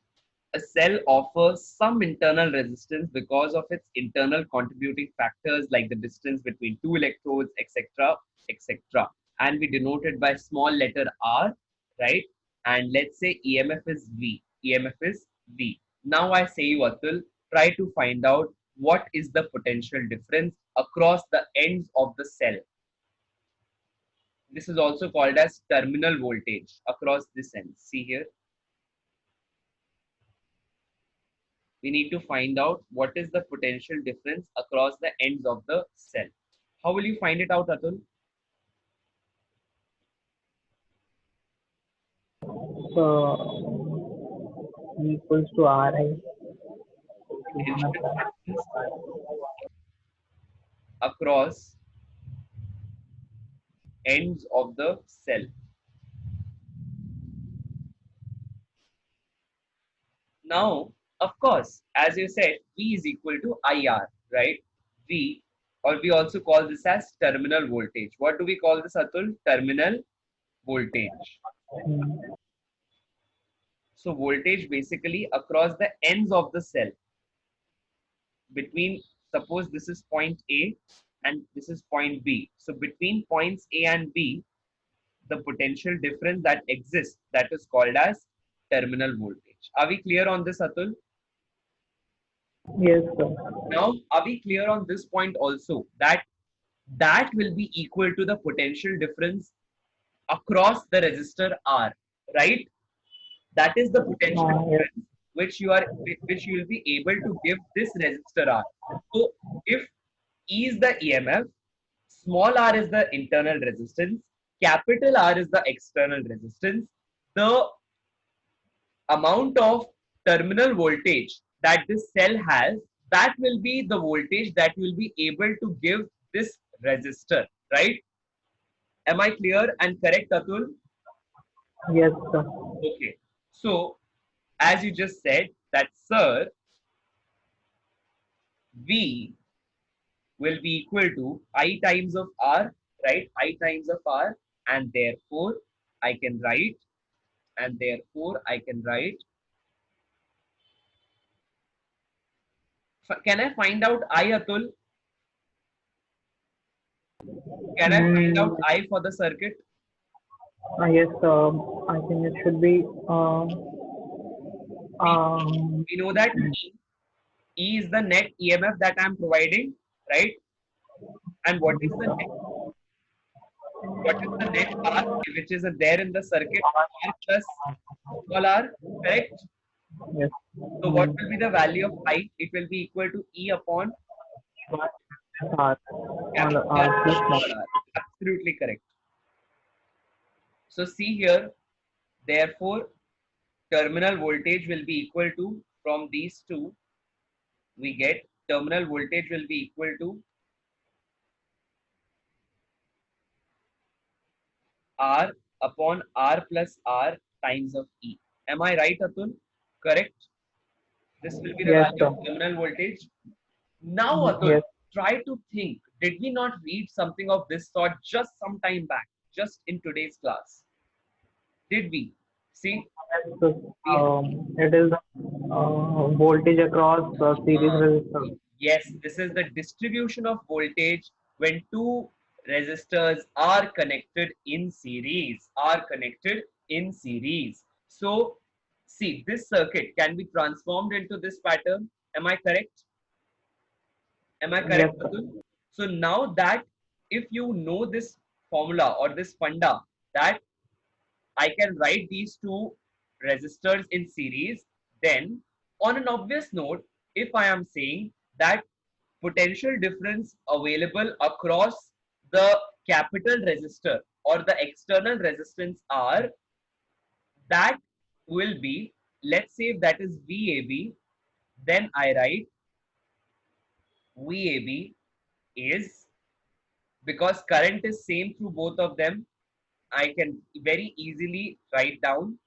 a cell offers some internal resistance because of its internal contributing factors like the distance between two electrodes, etc., etc. And we denote it by small letter R, right? And let's say EMF is V. EMF is V. Now I say you, Atul, try to find out what is the potential difference across the ends of the cell. This is also called as terminal voltage across this end. See here. We need to find out what is the potential difference across the ends of the cell. How will you find it out, Atul?
So E equals to Ri.
Potential difference across ends of the cell. Now, of course, as you said, V is equal to IR, right? V, or we also call this as terminal voltage. What do we call this, Atul? Terminal voltage.
Hmm.
So voltage basically across the ends of the cell between, suppose this is point A and this is point B. So between points A and B, the potential difference that exists, that is called as terminal voltage. Are we clear on this, Atul?
Yes, sir.
Now, are we clear on this point also, that that will be equal to the potential difference across the resistor R, right? That is the potential
Yes.
difference which you will be able to give this resistor R. So if E is the EMF, small r is the internal resistance, capital R is the external resistance, the amount of terminal voltage that this cell has, that will be the voltage that you will be able to give this resistor, right? Am I clear and correct, Atul?
Yes, sir.
Okay. So, as you just said, that sir, V will be equal to I times of R, right? I times of R, and therefore I can write, and therefore I can write. Can I find out I, Atul? Can I find out
Mm,
I for the circuit?
yes, I think it should be
See,
um,
we know that E is the net EMF that I'm providing, right? And what is the net R, which is there in the circuit? R plus small r, correct?
yes.
So what will be the value of I? It will be equal to E upon
R,
capital R
plus
plus
small.
small r. Absolutely correct. So see here, therefore, terminal voltage will be equal to, from these two, we get terminal voltage will be equal to R upon R plus R times of E. Am I right, Atul? Correct. This will be the
Yes,
value
sir.
of terminal voltage. Now, Atul,
Yes.
try to think. Did we not read something of this sort just some time back, just in today's class? Did we? See,
So,
we,
it is voltage across series
uh,
resistor.
yes, this is the distribution of voltage when two resistors are connected in series. Are connected in series. So, see, this circuit can be transformed into this pattern. Am I correct? Am I
Yes,
correct,
sir.
Atul? So now that if you know this formula or this funda, that I can write these two resistors in series, then on an obvious note, if I am saying that potential difference available across the capital resistor or the external resistance R, that will be, let's say if that is VAB, then I write VAB is, because current is same through both of them, I can very easily write down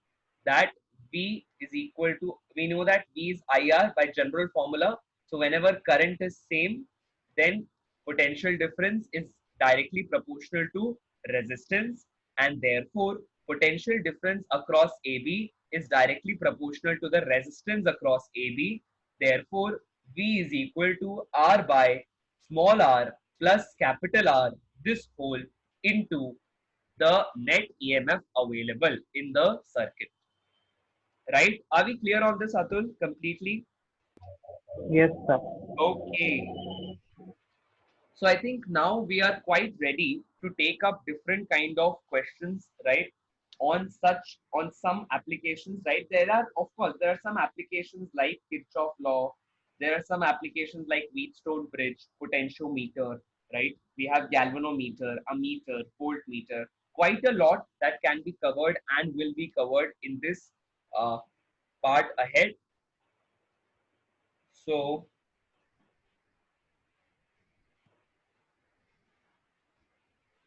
that V is equal to, we know that V is IR by general formula. So whenever current is same, then potential difference is directly proportional to resistance, and therefore potential difference across AB is directly proportional to the resistance across AB. Therefore, V is equal to R by small r plus capital R, this whole into the net EMF available in the circuit. Right? Are we clear on this, Atul? Completely?
Yes, sir.
Okay. So I think now we are quite ready to take up different kind of questions, right? On some applications, right? There are, of course, there are some applications like Kirchhoff law. There are some applications like Wheatstone bridge, potentiometer, right? We have galvanometer, ammeter, voltmeter. Quite a lot that can be covered and will be covered in this uh, part ahead. So,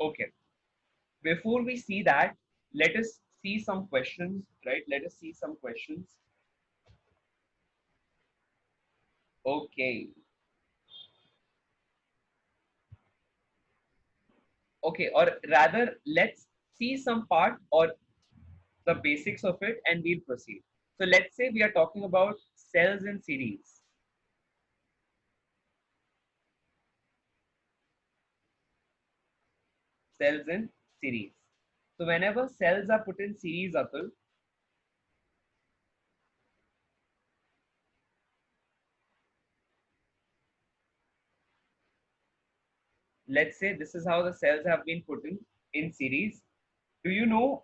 okay. Before we see that, let us see some questions, right? Let us see some questions. Okay. Okay, or rather, let's see some part or the basics of it and we'll proceed. So let's say we are talking about cells in series. Cells in series. So whenever cells are put in series, Atul, let's say this is how the cells have been put in series. Do you know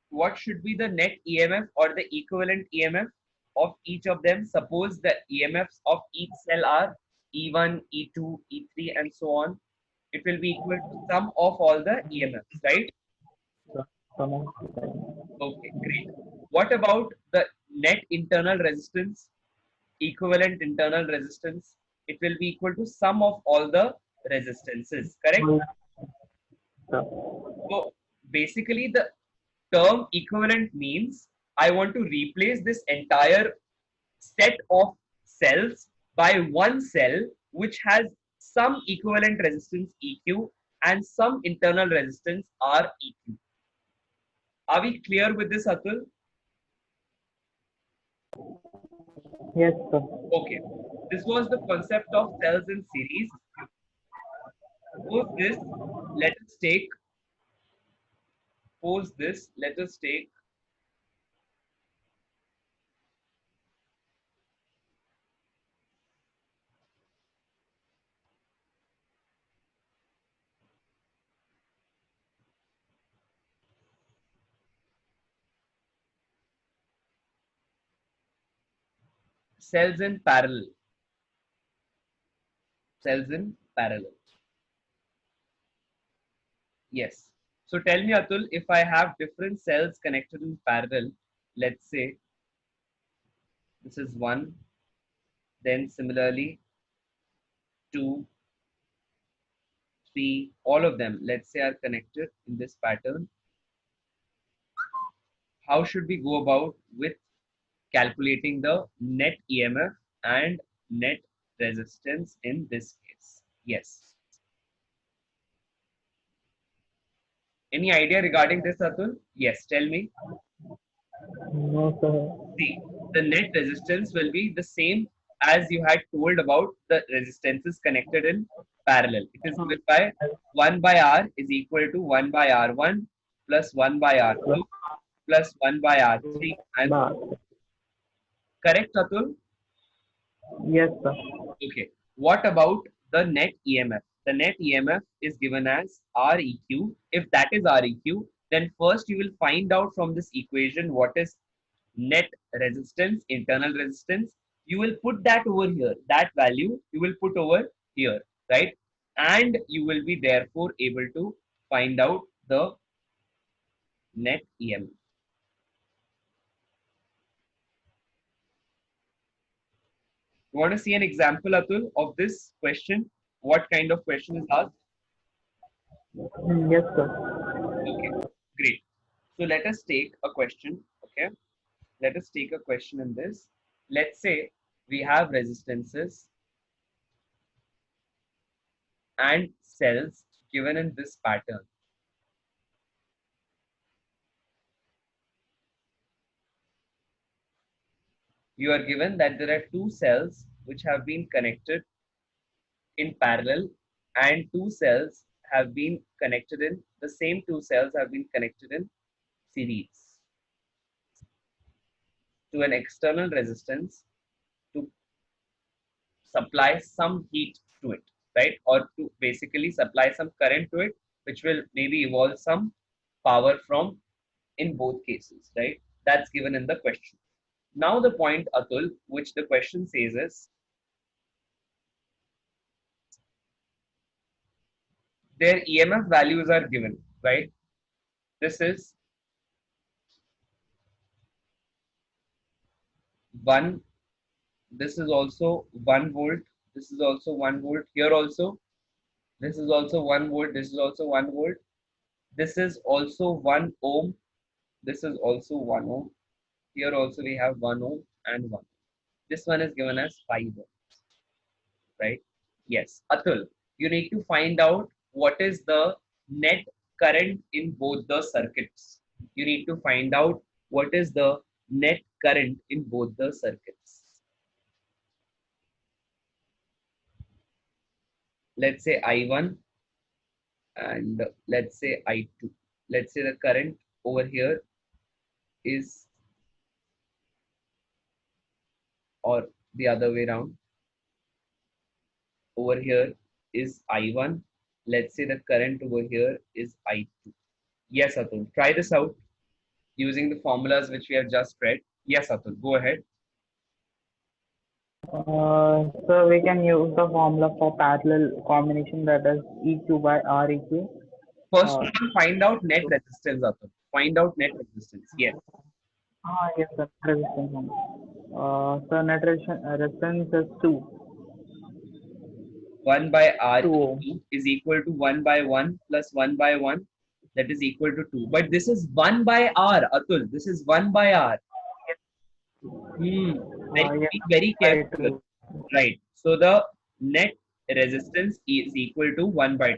what should be the net EMF or the equivalent EMF of each of them? Suppose the EMFs of each cell are E1, E2, E3, and so on. It will be equal to sum of all the EMFs, right?
Come on.
Okay, great. What about the net internal resistance, equivalent internal resistance? It will be equal to sum of all the resistances, correct? So basically, the term equivalent means I want to replace this entire set of cells by one cell which has some equivalent resistance EQ and some internal resistance REQ. Are we clear with this, Atul?
Yes, sir.
Okay. This was the concept of cells in series. Suppose this, let us take, suppose this, let us take cells in parallel. Cells in parallel. Yes. So tell me, Atul, if I have different cells connected in parallel, let's say this is one, then similarly two, three, all of them, let's say, are connected in this pattern. How should we go about with calculating the net EMF and net resistance in this case? Yes. Any idea regarding this, Atul? Yes, tell me.
No, sir.
See, the net resistance will be the same as you had told about the resistances connected in parallel. It is given by 1 by R is equal to 1 by R1 plus 1 by R2 plus 1 by R3 and
Bar.
correct, Atul?
Yes, sir.
Okay. What about the net EMF? The net EMF is given as REQ. If that is REQ, then first you will find out from this equation what is net resistance, internal resistance. You will put that over here. That value you will put over here, right? And you will be therefore able to find out the net EMF. You want to see an example, Atul, of this question? What kind of question is asked?
Yes, sir.
Okay, great. So let us take a question. Okay, let us take a question in this. Let's say we have resistances and cells given in this pattern. You are given that there are two cells which have been connected in parallel and two cells have been connected in the same two cells have been connected in series to an external resistance to supply some heat to it, right? Or to basically supply some current to it, which will maybe evolve some power from in both cases, right? That's given in the question. Now the point, Atul, which the question says is their EMF values are given, right? This is 1, this is also 1 volt, this is also 1 volt, here also, this is also 1 volt, this is also 1 volt, this is also 1 ohm, this is also 1 ohm, here also we have 1 ohm and 1. This one is given as 5 ohm. right? Yes. Atul, you need to find out what is the net current in both the circuits. You need to find out what is the net current in both the circuits. Let's say I1 and let's say I2. Let's say the current over here is, or the other way around, over here is I1. Let's say the current over here is I2. Yes, Atul. Try this out using the formulas which we have just read. Yes, Atul. Go ahead.
So we can use the formula for parallel combination, that is EQ by REQ.
First
Uh,
of all, find out net resistance, Atul. Find out net resistance. Yes.
yes, sir. Resistance only. So resistance is 2.
1 by R
2 ohm.
is equal to 1 by 1 plus 1 by 1. That is equal to 2. But this is 1 by R, Atul. This is 1 by R. Hmm.
Yes,
Be very
by
careful.
2.
Right. So the net resistance is equal to 1 by 2.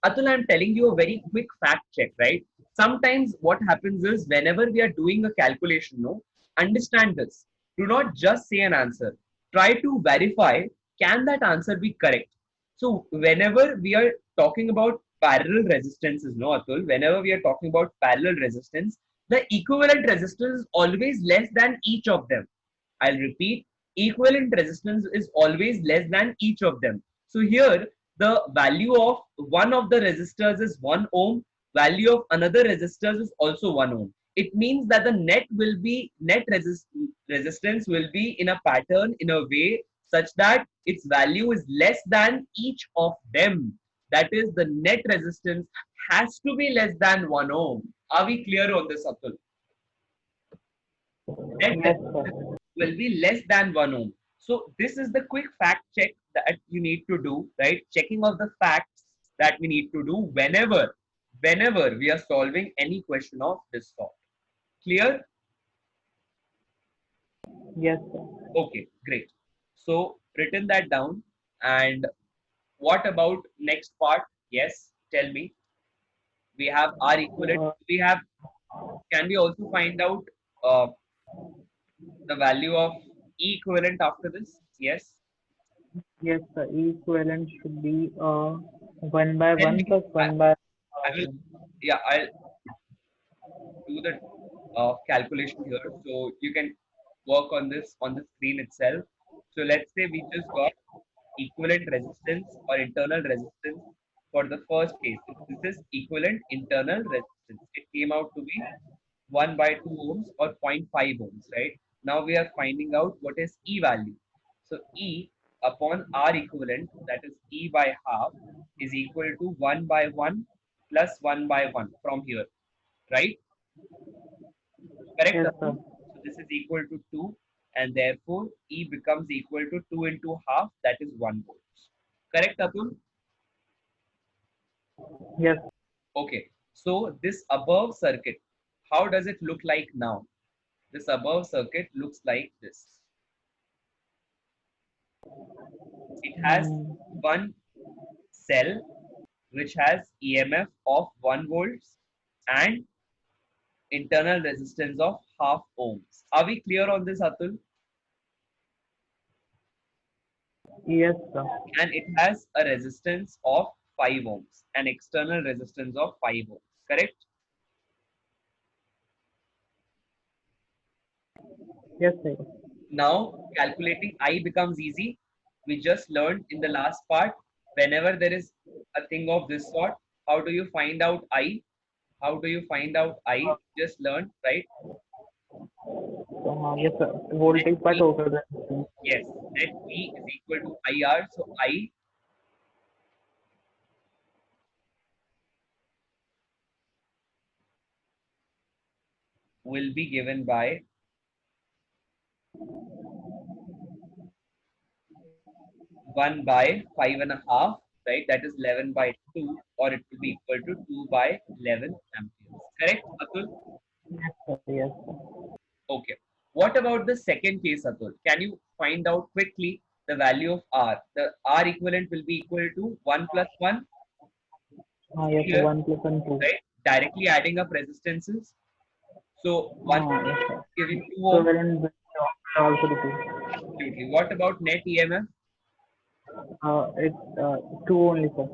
Atul, I'm telling you a very quick fact check, right? Sometimes what happens is whenever we are doing a calculation, no, understand this. Do not just say an answer. Try to verify, can that answer be correct? So whenever we are talking about parallel resistances, no, Atul, whenever we are talking about parallel resistance, the equivalent resistance is always less than each of them. I'll repeat, equivalent resistance is always less than each of them. So here, the value of one of the resistors is 1 ohm, value of another resistors is also 1 ohm. It means that the resistance will be in a pattern in a way such that its value is less than each of them. That is, the net resistance has to be less than 1 ohm. Are we clear on this, Atul? Net
Yes, sir.
resistance will be less than 1 ohm. So this is the quick fact check that you need to do, right? Checking of the facts that we need to do whenever we are solving any question of this sort. Clear?
Yes, sir.
Okay, great. So written that down. And what about next part? Yes, tell me. We have R equivalent.
Uh,
We have. Can we also find out uh, the value of E equivalent after this? Yes.
yes, sir. Equivalent should be 1 by
Tell
1
me.
plus 1 by
I will. Yeah, I'll do the calculation here. So you can work on this on the screen itself. So let's say we just got equivalent resistance or internal resistance for the first case. This is equivalent internal resistance. It came out to be 1 by 2 ohms or zero point 0.5 ohms, right? Now we are finding out what is E value. So E upon R equivalent, that is E by half, is equal to 1 by 1 plus 1 by 1 from here, right? Correct,
yes, sir.
Atul? So this is equal to 2 and therefore E becomes equal to 2 into half, that is 1 volts. Correct, Atul?
Yes,
Okay. So this above circuit, how does it look like now? This above circuit looks like this. It has
mm,
one cell which has EMF of 1 volts and internal resistance of half ohms. Are we clear on this, Atul?
yes, sir.
And it has a resistance of 5 ohms, an external resistance of 5 ohms, correct?
Yes, sir.
Now calculating I becomes easy. We just learned in the last part, whenever there is a thing of this sort, how do you find out I? How do you find out I? Just learn, right?
Yes, sir.
Net
Voltage by
V,
total resistance.
yes, net V is equal to IR. So I will be given by 1 by 5.5, right? That is 11 by 2, or it will be equal to 2 by 11 amperes. Correct, Atul?
Yes, sir. Yes, sir.
Okay. What about the second case, Atul? Can you find out quickly? the value of R. The R equivalent will be equal to 1 plus 1
Yes,
here,
1 plus 1, 2.
right? Directly adding up resistances. So 1
Yes, sir.
giving 2
So
ohm.
wherein this also the 2.
Absolutely. What about net EMF?
It's 2 only, sir.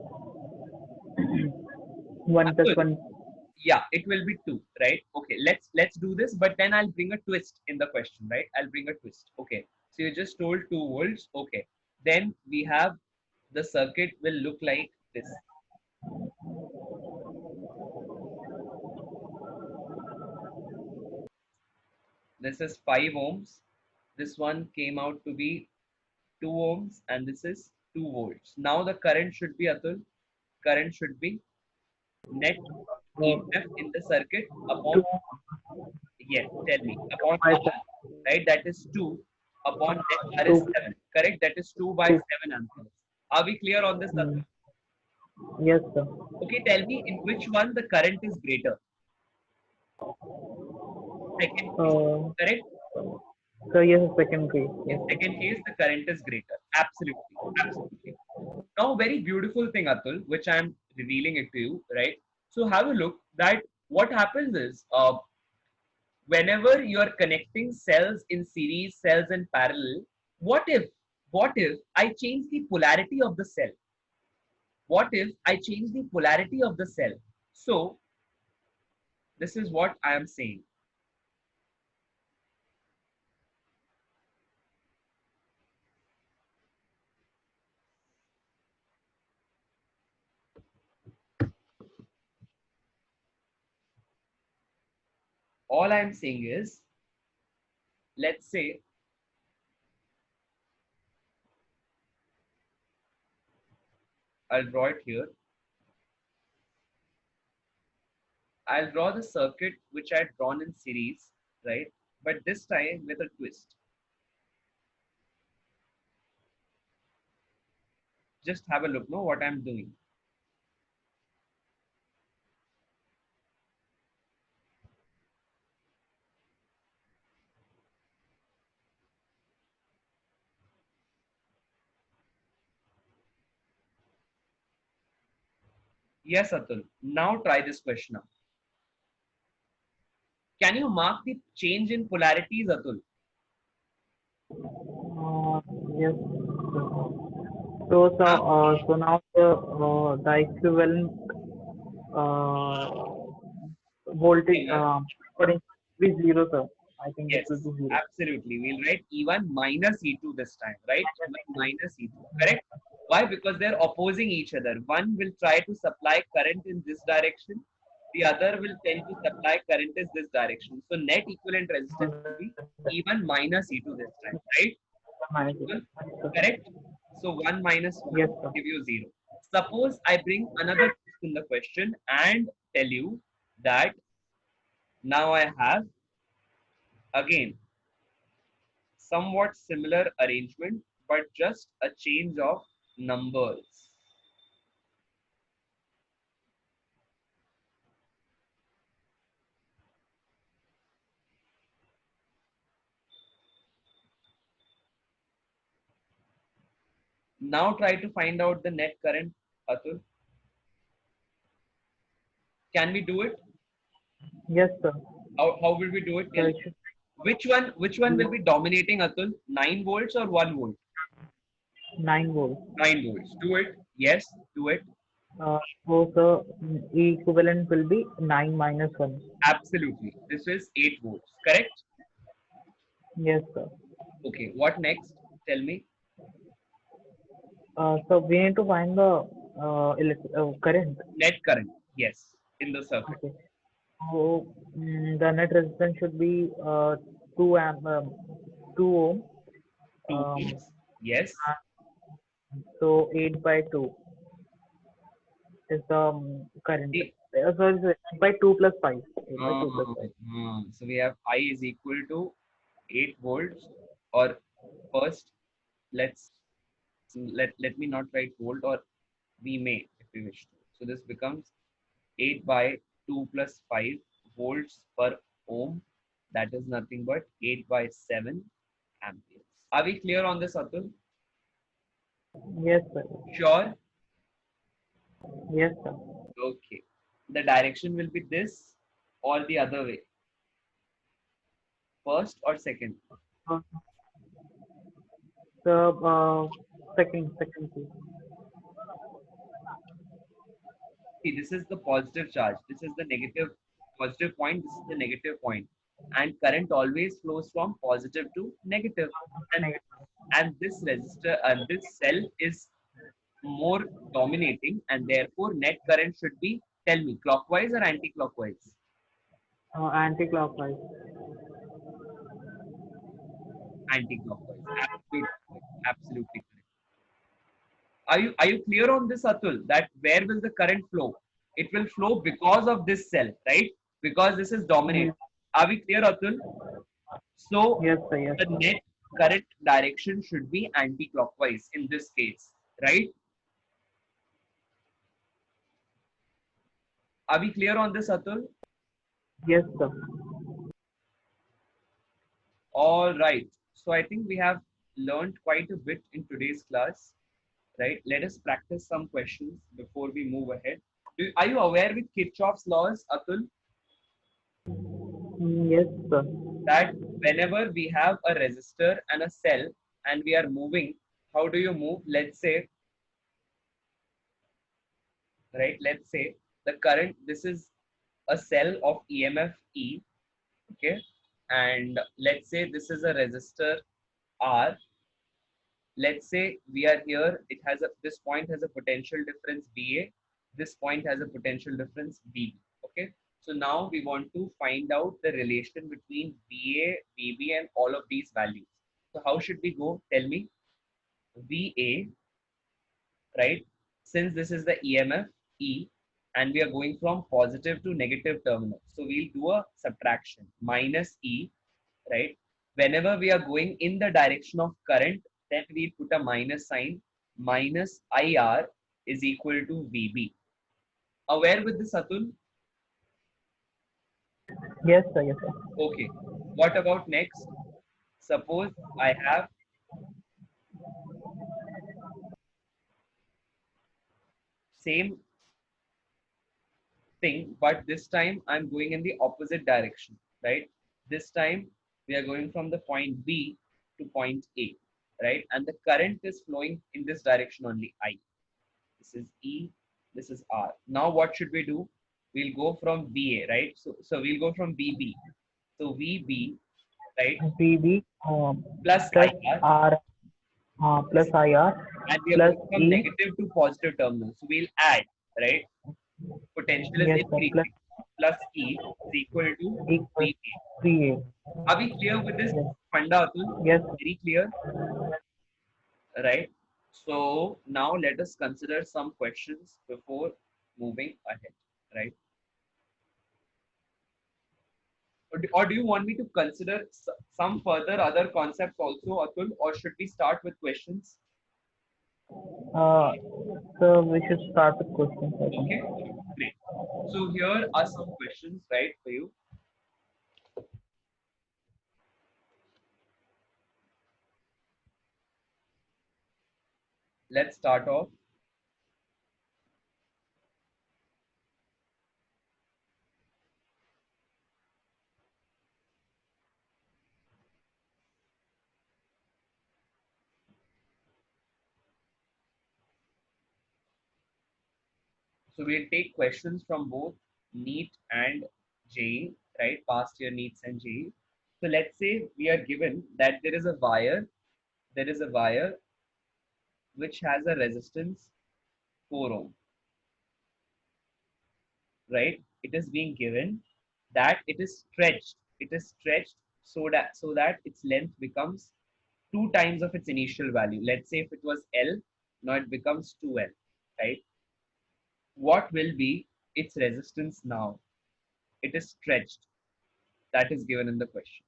1 plus
Atul,
1.
yeah, it will be 2, right? Okay, let's do this, but then I'll bring a twist in the question, right? I'll bring a twist. Okay, so you just told 2 volts. Okay, then we have the circuit will look like this. This is 5 ohms. This one came out to be 2 ohms, and this is 2 volts. Now the current should be, Atul, current should be net
Uh,
EMF in the circuit
2
upon, yes, tell me, upon
by
R, right? That is 2 upon net R is
2.
7, correct? That is 2 by
2.
7 amperes. Are we clear on this, Atul?
Yes, sir.
Okay, tell me in which one the current is greater? Second case,
Uh,
correct?
so yes, secondary.
In
Yes,
second case, the current is greater. Absolutely, absolutely. Now, very beautiful thing, Atul, which I'm revealing it to you, right? So have a look that what happens is whenever you are connecting cells in series, cells in parallel, what if, what if I change the polarity of the cell? What if I change the polarity of the cell? So this is what I am saying. All I am saying is, let's say I'll draw it here. I'll draw the circuit which I had drawn in series, right? But this time with a twist. Just have a look, know what I'm doing. Yes, Atul. Now try this question out. Can you mark the change in polarities, Atul?
uh, yes. So,
Huh?
so now the equivalent uh, voltage
Singer.
potential will be 0, sir. I think it will
Yes,
be 0.
absolutely. We'll write E1 minus E2 this time, right? E1 minus E2, correct? Why? Because they're opposing each other. One will try to supply current in this direction. The other will tend to supply current in this direction. So net equivalent resistance will be E1 minus E2 this time, right?
Minus
Well,
0.
correct? So 1 minus 1
Yes, sir.
give you 0. Suppose I bring another twist in the question and tell you that now I have again somewhat similar arrangement, but just a change of numbers. Now try to find out the net current, Atul. Can we do it?
Yes, sir.
How will we do it?
So
Tell
it
me.
should
Which one
be
will be dominating, Atul? 9 volts or 1 volt?
9 volts.
9 volts. Do it. Yes, do it.
So the equivalent will be 9 minus 1.
Absolutely. This is 8 volts. Correct?
Yes, sir.
Okay. What next? Tell me.
So we need to find the current.
Net current. Yes. In the circuit.
Okay. So the net resistance should be 2 2 ohm.
2
Um,
ohms. Yes.
so 8 by 2 is the current.
The-
Sorry, 8 by 2 plus 5. 8 by 2 plus 5.
So we have I is equal to 8 volts, or first let's let me not write volt, or we may if we wish to. So this becomes 8 by 2 plus 5 volts per ohm. That is nothing but 8 by 7 amperes. Are we clear on this, Atul?
Yes, sir.
Sure?
Yes, sir.
Okay. The direction will be this or the other way. First or second?
Uh, the second, please.
See, this is the positive charge. This is the negative positive point. This is the negative point. And current always flows from positive to negative. And
Negative.
this resistor and this cell is more dominating, and therefore net current should be, tell me, clockwise or anti-clockwise?
Anti-clockwise.
Anti-clockwise. Absolutely correct. Absolutely correct. Are you clear on this, Atul? That where will the current flow? It will flow because of this cell, right? Because this is dominant.
Mm,
Are we clear, Atul? So
yes, sir. Yes,
the
sir.
net current direction should be anti-clockwise in this case, right? Are we clear on this, Atul?
Yes, sir.
All right. So I think we have learned quite a bit in today's class, right? Let us practice some questions before we move ahead. Are you aware with Kirchhoff's laws, Atul,
Yes, sir.
that whenever we have a resistor and a cell and we are moving, how do you move? Let's say, right? Let's say the current, this is a cell of EMF E, okay? And let's say this is a resistor R. Let's say we are here, it has a, this point has a potential difference VA, this point has a potential difference VB, okay? So now we want to find out the relation between VA, VB and all of these values. So how should we go? Tell me. VA, right? Since this is the EMF E and we are going from positive to negative terminal. So we'll do a subtraction, minus E, right? Whenever we are going in the direction of current, then we put a minus sign, minus IR is equal to VB. Aware with this, Atul?
Yes, sir. Yes, sir.
Okay. What about next? Suppose I have same thing, but this time I'm going in the opposite direction, right? This time we are going from the point B to point A, right? And the current is flowing in this direction only, I. This is E, this is R. Now what should we do? We'll go from BA, right? So we'll go from BB. So VB, right,
VB
plus
plus
IR,
R plus IR
and we are
plus
going from
E.
negative to positive terminal. So we'll add, right? Potential is
Yes, sir. Plus
increasing. Plus E is equal to
equals
VA.
3A.
Are we clear with this
Yes.
funda, Atul?
Yes.
Very clear, right? So now let us consider some questions before moving ahead, right? Or do you want me to consider some further other concepts also, Atul, or should we start with questions?
Uh, so we should start with questions, I think.
Okay, great. So here are some questions, right, for you. Let's start off. So we'll take questions from both NEET and JEE, right? Past year NEETs and JEE. So let's say we are given that there is a wire which has a resistance 4 ohm, right? It is being given that it is stretched. It is stretched so that its length becomes 2 times of its initial value. Let's say if it was L, now it becomes 2L, right? What will be its resistance now? It is stretched. That is given in the question.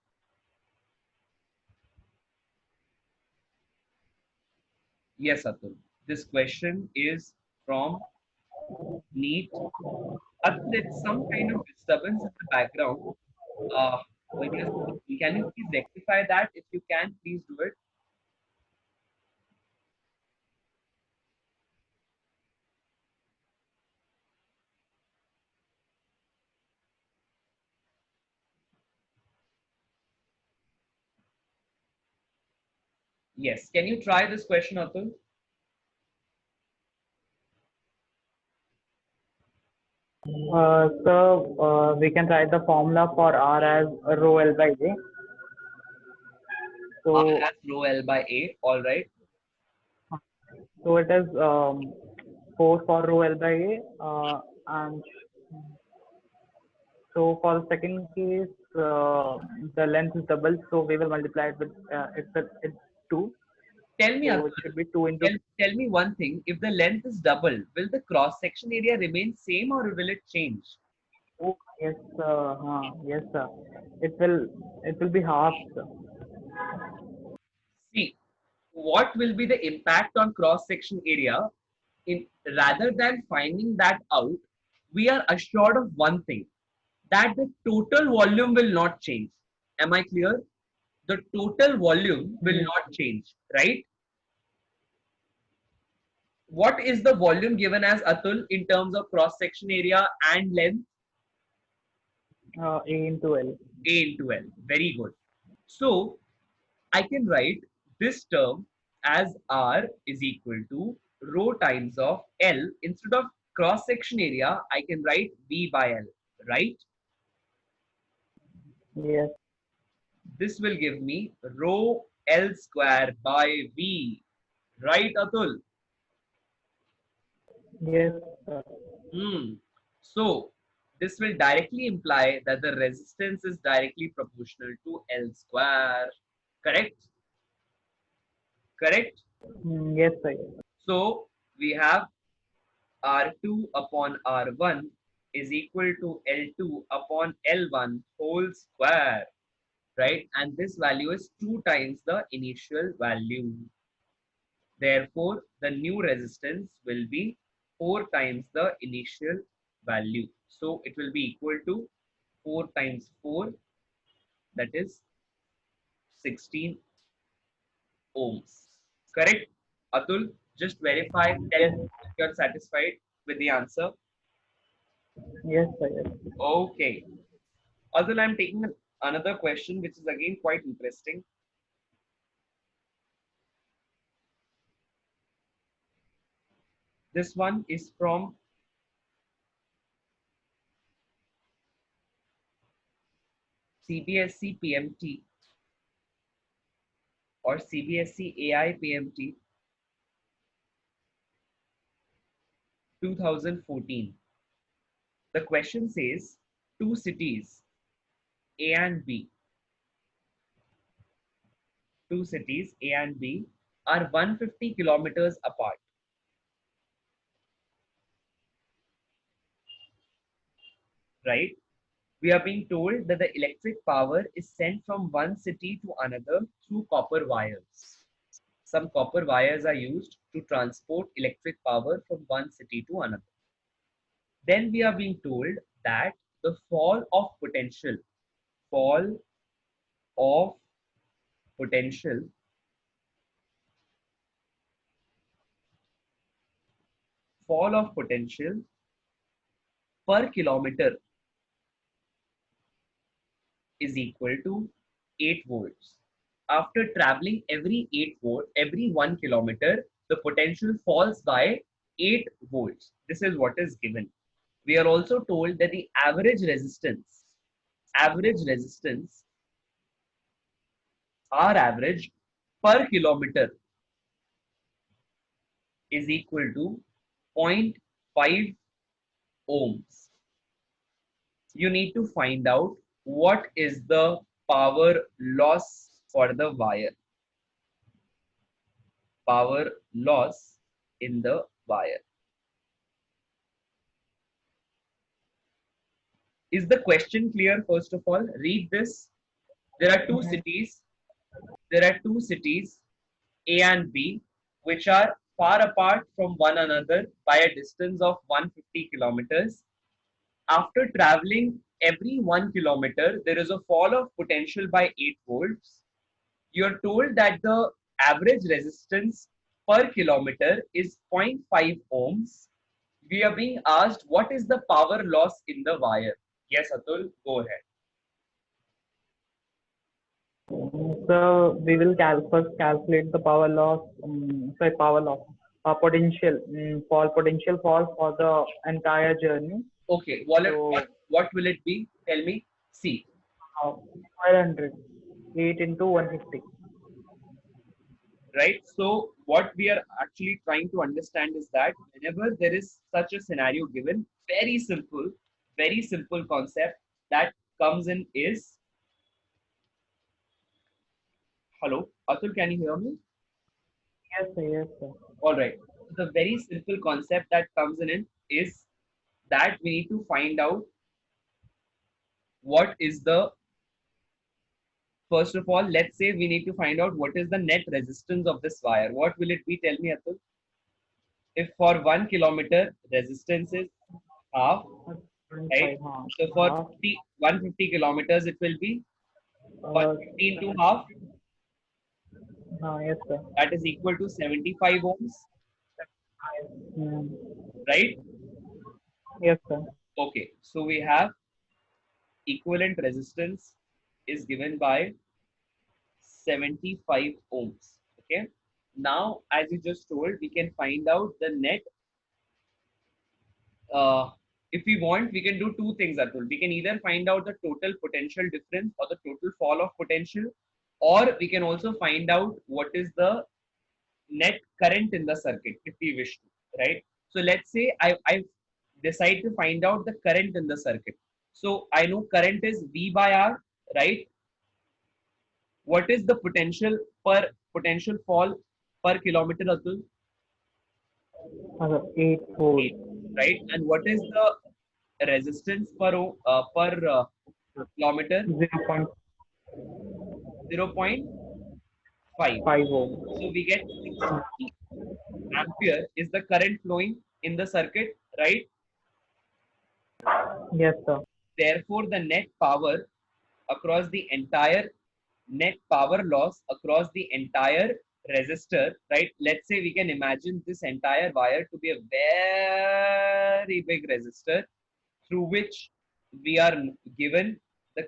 Yes, Atul. This question is from NEET. Atul, it's some kind of disturbance in the background. Uh, when you're speaking, can you please rectify that? If you can, please do it. Yes. Can you try this question, Atul?
So we can write the formula for R as rho L by A.
R
So
as rho L by A. All right.
so it is 4 for rho L by A, and so for the second case, the length is double, so we will multiply it with it's 2.
Tell me,
So it
Atul.
should be 2 into.
Tell me one thing. If the length is double, will the cross section area remain same or will it change?
Oh, yes, yes, sir. It will be half, sir.
See, what will be the impact on cross section area? In rather than finding that out, we are assured of one thing, that the total volume will not change. Am I clear? The total volume will
Mm,
not change, right? What is the volume given as, Atul, in terms of cross section area and length?
A into L.
A into L. Very good. So I can write this term as R is equal to rho times of L. Instead of cross section area, I can write V by L, right?
Yes,
This will give me rho L square by V, right, Atul?
yes, sir.
Hmm. So this will directly imply that the resistance is directly proportional to L square. Correct? Correct?
Yes, sir. Yes.
So we have R2 upon R1 is equal to L2 upon L1 whole square, right? And this value is 2 times the initial value. Therefore, the new resistance will be 4 times the initial value. So it will be equal to 4 times 4, that is 16 ohms. Correct? Atul, just verify, tell
Yes,
me if you're satisfied with the answer.
yes, sir. Yes.
Okay. Atul, I'm taking another question which is again quite interesting. This one is from CBSE PMT or CBSE AI PMT 2014. The question says two cities A and B, two cities A and B are 150 kilometers apart, right? We are being told that the electric power is sent from one city to another through copper wires. Some copper wires are used to transport electric power from one city to another. Then we are being told that the fall of potential, fall of potential per kilometer is equal to 8 volts. After traveling every 1 kilometer, the potential falls by 8 volts. This is what is given. We are also told that the average resistance, R average per kilometer is equal to zero point 0.5 ohms. You need to find out what is the power loss for the wire. Power loss in the wire. Is the question clear? First of all, read this. There are two
Mhm.
cities. There are two cities, A and B, which are far apart from one another by a distance of 150 kilometers. After traveling every 1 kilometer, there is a fall of potential by 8 volts. You're told that the average resistance per kilometer is zero point 0.5 ohms. We are being asked what is the power loss in the wire. Yes, Atul, go ahead.
So we will first calculate the power loss, power loss, potential, fall potential fall for the entire journey.
Okay, wallet,
So
what will it be? Tell me. See,
500, 8 into 150.
right? So what we are actually trying to understand is that whenever there is such a scenario given, very simple concept that comes in is, hello, Atul, can you hear me?
Yes, sir, yes, sir.
All right. So the very simple concept that comes in it is that we need to find out what is the, first of all, let's say we need to find out what is the net resistance of this wire. What will it be? Tell me, Atul. If for 1 kilometer resistance is half, right?
25,
So for
half,
150 kilometers, it will be
uh,
150 into half,
yes, sir.
that is equal to 75 ohms,
Hmm.
right?
Yes, sir.
Okay, so we have equivalent resistance is given by 75 ohms. Okay, now as you just told, we can find out the net. If we want, we can do two things, Atul. We can either find out the total potential difference or the total fall of potential, or we can also find out what is the net current in the circuit if we wish to, right? So let's say I decide to find out the current in the circuit. So I know current is V by R, right? What is the potential fall per kilometer, Atul?
8 volt.
8, right? And what is the resistance per kilometer? 0.5.
0.5 ohm.
So we get 60 ampere is the current flowing in the circuit, right?
Yes, sir.
Therefore, the across the entire net power loss across the entire resistor, right? Let's say we can imagine this entire wire to be a very big resistor through which we are given the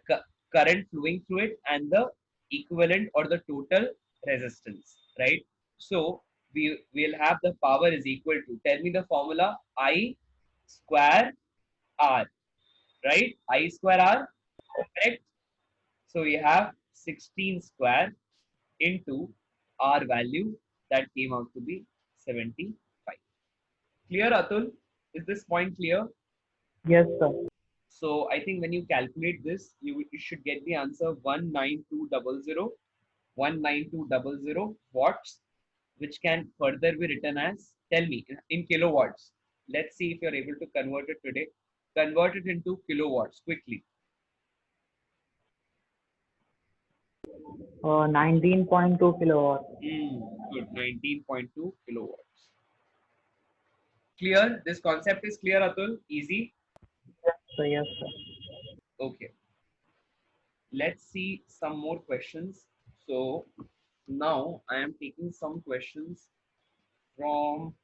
current flowing through it and the equivalent or the total resistance, right? So we will have the power is equal to, tell me the formula, I square R, right? I square R, correct? So we have 16 square into R value that came out to be 75. Clear, Atul? Is this point clear?
Yes, sir.
So I think when you calculate this, you should get the answer 19200 watts, which can further be written as, tell me, in kilowatts. Let's see if you're able to convert it today. Convert it into kilowatts quickly.
19.2 kilowatt.
Good, 19.2 kilowatts. Clear? This concept is clear, Atul? Easy?
So yes, sir.
Okay. Let's see some more questions. So now I am taking some questions from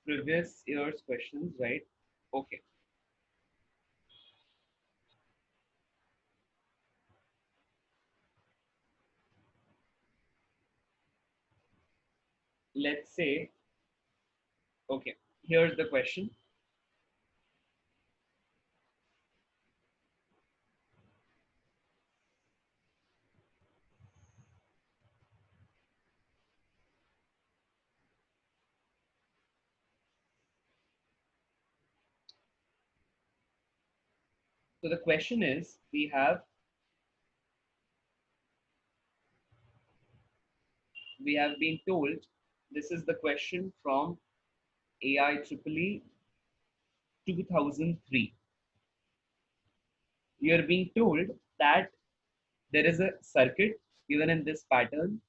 previous year's questions, right? Okay. Let's say, okay, here's the question. So the question is, we have been told, this is the question from AI EEE 2003. You're being told that there is a circuit given in this pattern.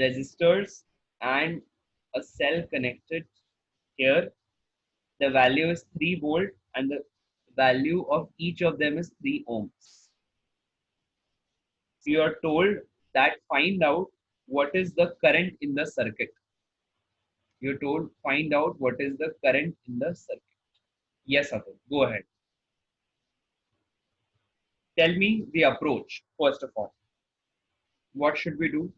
Resistors and a cell connected here. The value is 3 volt and the value of each of them is 3 ohms. You are told that find out what is the current in the circuit. You're told find out what is the current in the circuit. Yes, Atul, go ahead. Tell me the approach, first of all. What should we do?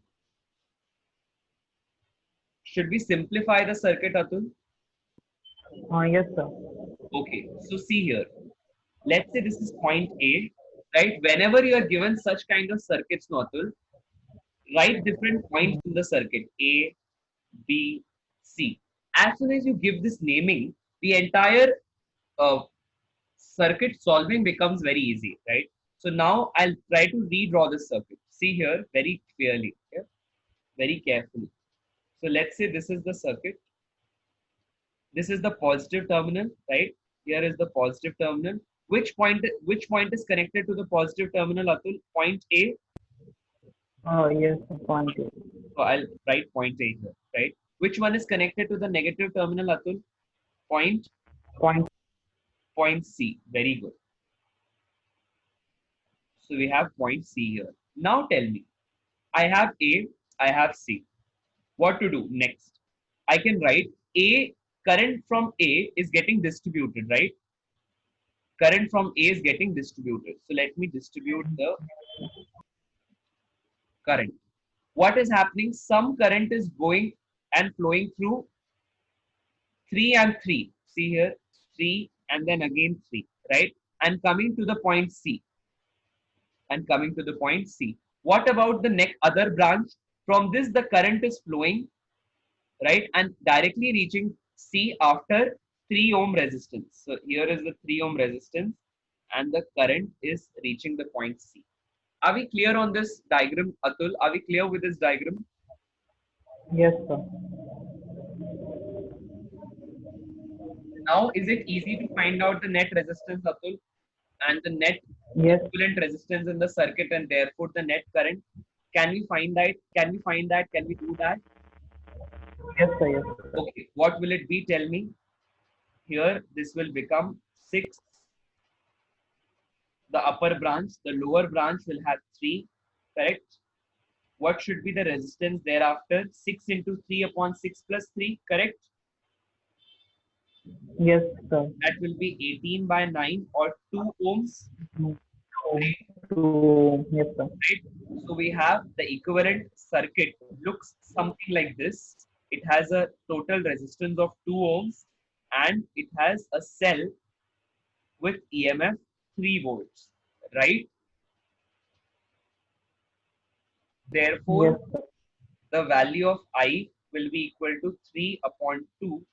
Should we simplify the circuit, Atul?
Yes, sir.
Okay, so see here. Let's say this is point A, right? Whenever you are given such kind of circuits, no, Atul, write different points in the circuit A, B, C. As soon as you give this naming, the entire uh, circuit solving becomes very easy, right? So now I'll try to redraw the circuit. See here very clearly, okay? Very carefully. So let's say this is the circuit. This is the positive terminal, right? Here is the positive terminal. Which point is connected to the positive terminal, Atul? Point A.
Yes, point A.
So I'll write point A here, right? Which one is connected to the negative terminal, Atul? Point
Point.
point C. Very good. So we have point C here. Now tell me, I have A, I have C. What to do next? I can write A, current from A is getting distributed, right? Current from A is getting distributed. So let me distribute the current. What is happening? Some current is going and flowing through 3 and 3. See here, 3 and then again 3, right? And coming to the point C. And coming to the point C. What about the next other branch? From this, the current is flowing, right? And directly reaching C after 3 ohm resistance. So here is the 3 ohm resistance and the current is reaching the point C. Are we clear on this diagram, Atul? Are we clear with this diagram?
Yes, sir.
Now, is it easy to find out the net resistance, Atul, and the net
Yes.
equivalent resistance in the circuit and therefore the net current? Can we find that? Can we find that? Can we do that?
Yes, sir. Yes.
Okay, what will it be? Tell me. Here, this will become 6. The upper branch, the lower branch will have 3, correct? What should be the resistance thereafter? 6 into 3 upon 6 plus 3, correct?
Yes, sir.
That will be 18 by 9 or 2 ohms.
Yes, sir.
Right? So we have the equivalent circuit looks something like this. It has a total resistance of 2 ohms and it has a cell with EMF 3 volts, right? Therefore,
Yes, sir.
the value of I will be equal to 3 upon 2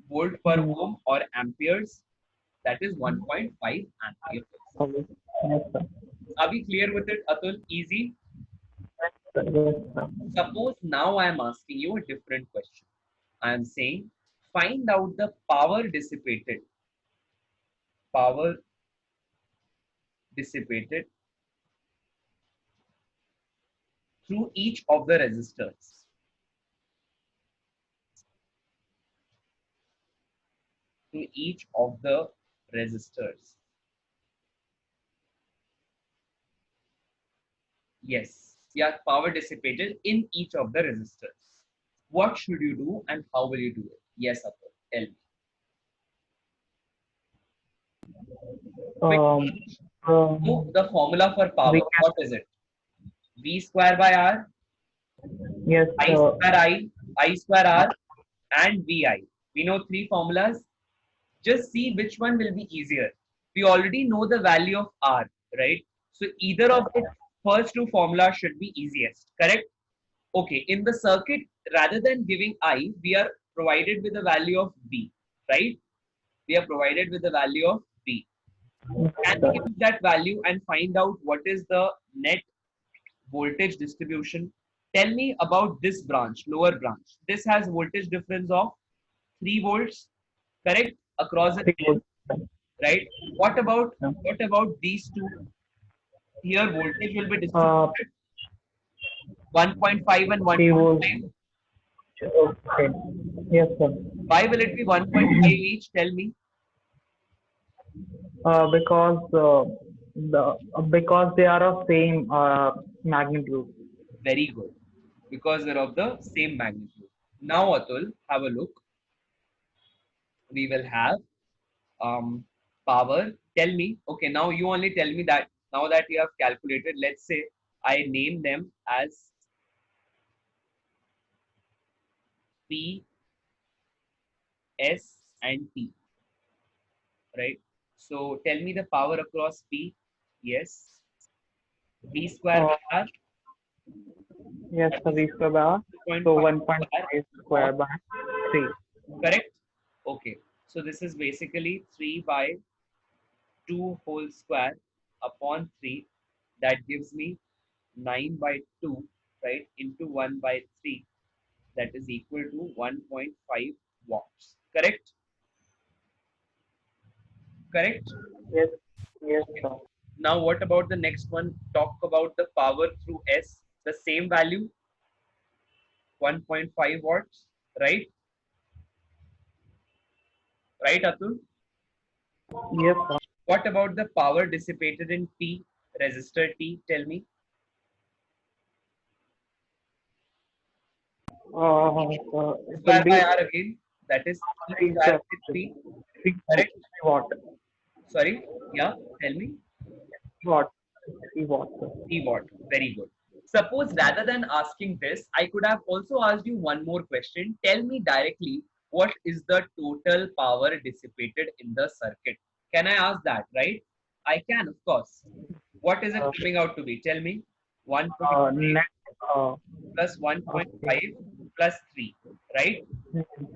volt per ohm or amperes. That is 1.5 amperes.
Okay. Yes, sir.
Are we clear with it, Atul? Easy?
Yes, sir.
Suppose now I am asking you a different question. I am saying find out the power dissipated. Power dissipated through each of the resistors. Through each of the resistors. Yes. Yeah, power dissipated in each of the resistors. What should you do and how will you do it? Yes, Atul. Tell me. Know the formula for power. What is it? V square by R,
Yes,
I square I square R, and VI. We know 3 formulas. Just see which one will be easier. We already know the value of R, right? So either of the first 2 formulas should be easiest, correct? Okay, in the circuit, rather than giving I, we are provided with the value of B, right? We are provided with the value of B. Can we use that value and find out what is the net voltage distribution? Tell me about this branch, lower branch. This has voltage difference of 3 volts, correct? Across the right? What about these two? Here voltage will be distributed 1.5 and 1.5.
Okay. Yes, sir.
Why will it be 1.5 each? Tell me.
Because they are of same magnitude.
Very good. Because they're of the same magnitude. Now, Atul, have a look. We will have power. Tell me, okay, now you only tell me that now that you have calculated, let's say I name them as P, S, and T, right? So tell me the power across P. Yes. V square
Uh,
by R,
yes,
that
the
is
V square by R. So
2.5 square
1.5
upon
square by 3.
correct? Okay. So this is basically 3 by 2 whole square upon 3. That gives me 9 by 2, right, into 1 by 3. That is equal to 1.5 watts. Correct? Correct?
Yes, yes,
Okay.
sir.
Now what about the next one? Talk about the power through S. The same value, 1.5 watts, right? Right, Atul?
Yes, sir.
What about the power dissipated in T, resistor T? Tell me.
It will
Square by
be
R again. That is T
3
square
square,
by 3.
3
Correct?
watt.
Sorry. Yeah. Tell me.
3 watt. 3 watt, sir.
3 watt. Very good. Suppose rather than asking this, I could have also asked you one more question. Tell me directly what is the total power dissipated in the circuit. Can I ask that, right? I can, of course. What is it
Uh,
coming out to be? Tell me. 1.5
Net,
plus
okay,
1.5 plus 3, right?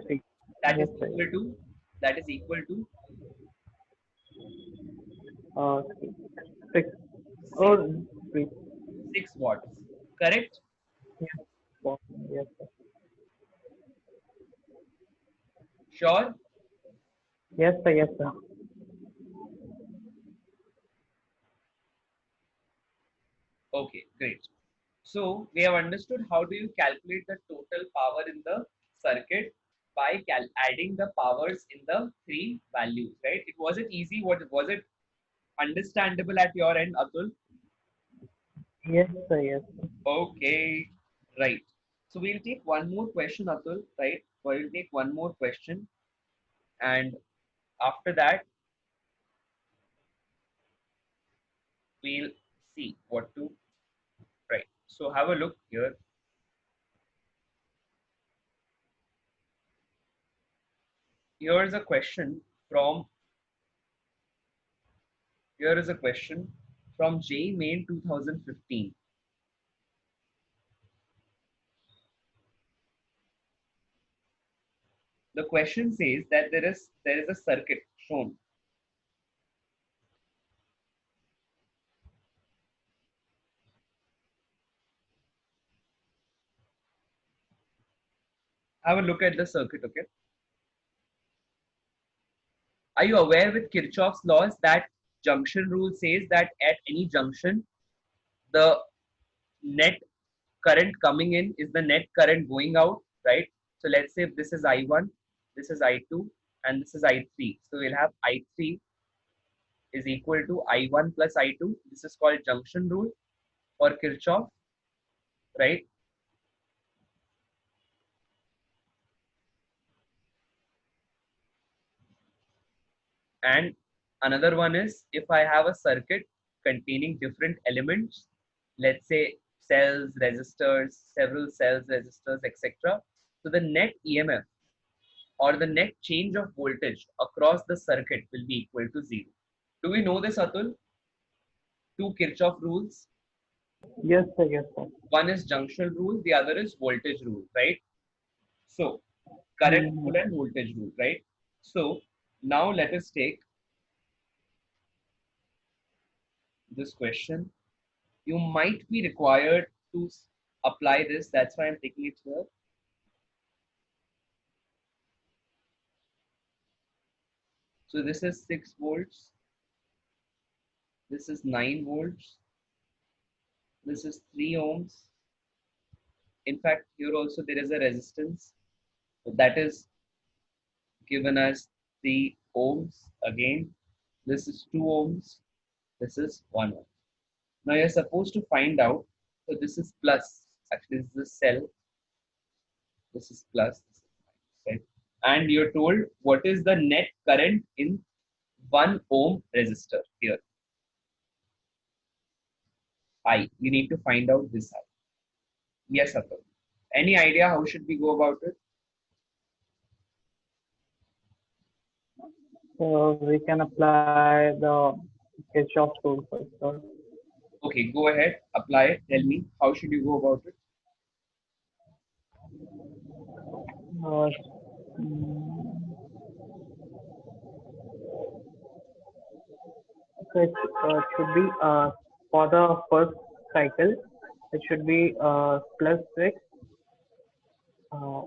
3.
That is
Yes, sir.
equal to that is equal to
6.
6,
Oh, 3.
6 watts. Correct?
Yes, watt. Yes, sir.
Sure?
Yes, sir. Yes, sir.
Okay, great. So we have understood how do you calculate the total power in the circuit by adding the powers in the three values, right? It was it easy? What was it understandable at your end, Atul?
Yes, sir. Yes, sir.
Okay, right. So we'll take one more question, Atul, right? We'll take one more question, and after that, we'll see what to write. So have a look here. Here's a question from here is a question from J Main 2015. The question says that there is a circuit shown. Have a look at the circuit, okay? Are you aware with Kirchhoff's laws that junction rule says that at any junction, the net current coming in is the net current going out, right? So let's say if this is I1, this is I2, and this is I3. So we'll have I3 is equal to I1 plus I2. This is called junction rule for Kirchhoff, right? And another one is if I have a circuit containing different elements, let's say cells, resistors, several cells, resistors, etc. So the net EMF or the net change of voltage across the circuit will be equal to zero. Do we know this, Atul? Two Kirchhoff rules.
Yes, sir. Yes, sir.
One is junction rule, the other is voltage rule, right? So current
Mhm.
rule and voltage rule, right? So now let us take this question. You might be required to apply this. That's why I'm taking it here. So this is 6 volts. This is 9 volts. This is 3 ohms. In fact, here also there is a resistance. So that is given as 3 ohms again. This is 2 ohms. This is 1 ohm. Now you're supposed to find out. So this is plus. Actually, this is the cell. This is plus. This is minus, right? And you're told what is the net current in 1 ohm resistor here. I. You need to find out this I. Yes, Atul. Any idea how should we go about it?
So we can apply the Kirchhoff's rule first. So,
Okay, go ahead. Apply it. Tell me how should you go about it?
uh, mm, so it should be for the first cycle, it should be plus 6. Uh,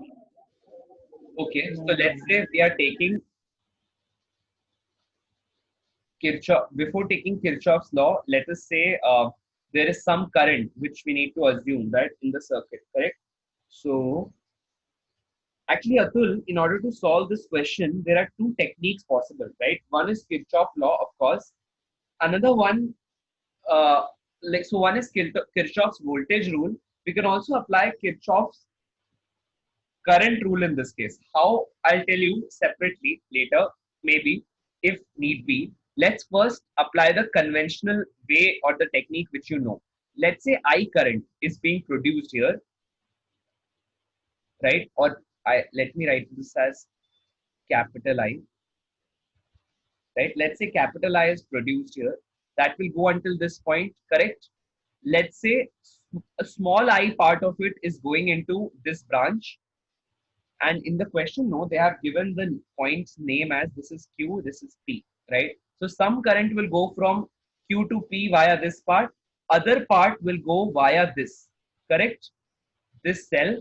Okay, so let's say we are taking Kirchhoff, before taking Kirchhoff's law, let us say there is some current which we need to assume, right, in the circuit, correct? So, actually, Atul, in order to solve this question, there are two techniques possible, right? One is Kirchhoff law, of course. Another one, uh, so one is Kirchhoff's voltage rule. We can also apply Kirchhoff's current rule in this case. How? I'll tell you separately later, maybe if need be. Let's first apply the conventional way or the technique which you know. Let's say I current is being produced here, right? Or let me write this as capital I, right? Let's say capital I is produced here. That will go until this point, correct? Let's say a small I part of it is going into this branch. And in the question, no, they have given the point's name as this is Q, this is P, right? So some current will go from Q to P via this part. Other part will go via this, correct? This cell,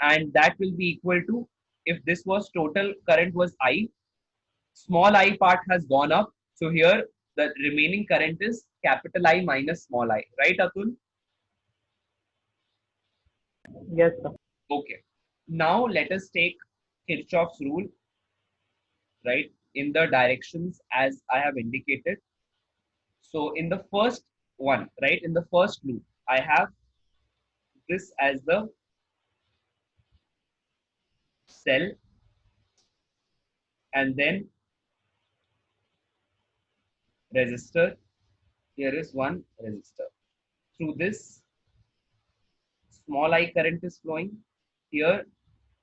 and that will be equal to, if this was total current was I, small I part has gone up. So here the remaining current is capital I minus small I, right, Atul?
yes, sir.
Okay. Now let us take Kirchhoff's rule, right, in the directions as I have indicated. So in the first one, right, in the first loop, I have this as the cell, and then resistor. Here is one resistor. Through this, small I current is flowing. Here,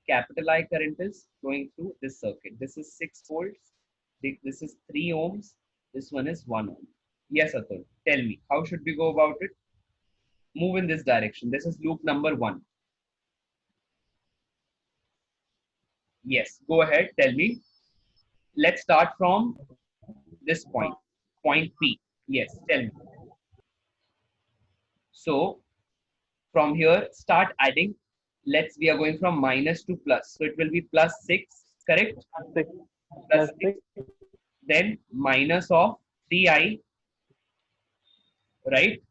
capital I current is flowing through this circuit. This is 6 volts. This is 3 ohms. This one is 1 ohm. Yes, Atul. Tell me, how should we go about it? Move in this direction. This is loop number 1. Yes, go ahead. Tell me. Let's start from this point, point P. Yes, tell me. So from here, start adding. We are going from minus to plus. So it will be plus 6, correct?
Plus 6.
Plus
Plus
6.
6.
Then minus of 3i, right?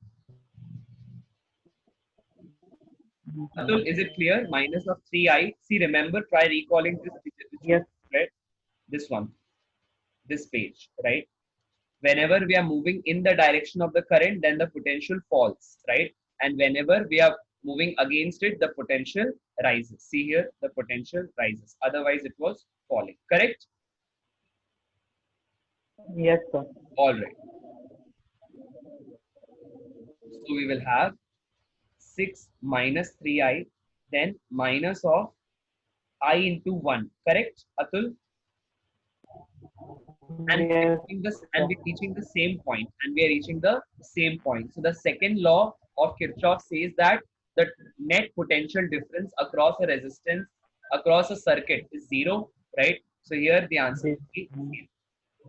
Atul, is it clear? Minus of 3i. See, remember, try recalling this, which we
Yes.
read. This one, this page, right? Whenever we are moving in the direction of the current, then the potential falls, right? And whenever we are moving against it, the potential rises. See here, the potential rises. Otherwise, it was falling, correct?
Yes, sir.
All right. So we will have 6 minus 3i, then minus of I into 1, correct, Atul? And
Yes,
we're reaching the same point, and we are reaching the same point. So the second law of Kirchhoff says that the net potential difference across a resistance, across a circuit is 0, right? So here the answer
yes.
will be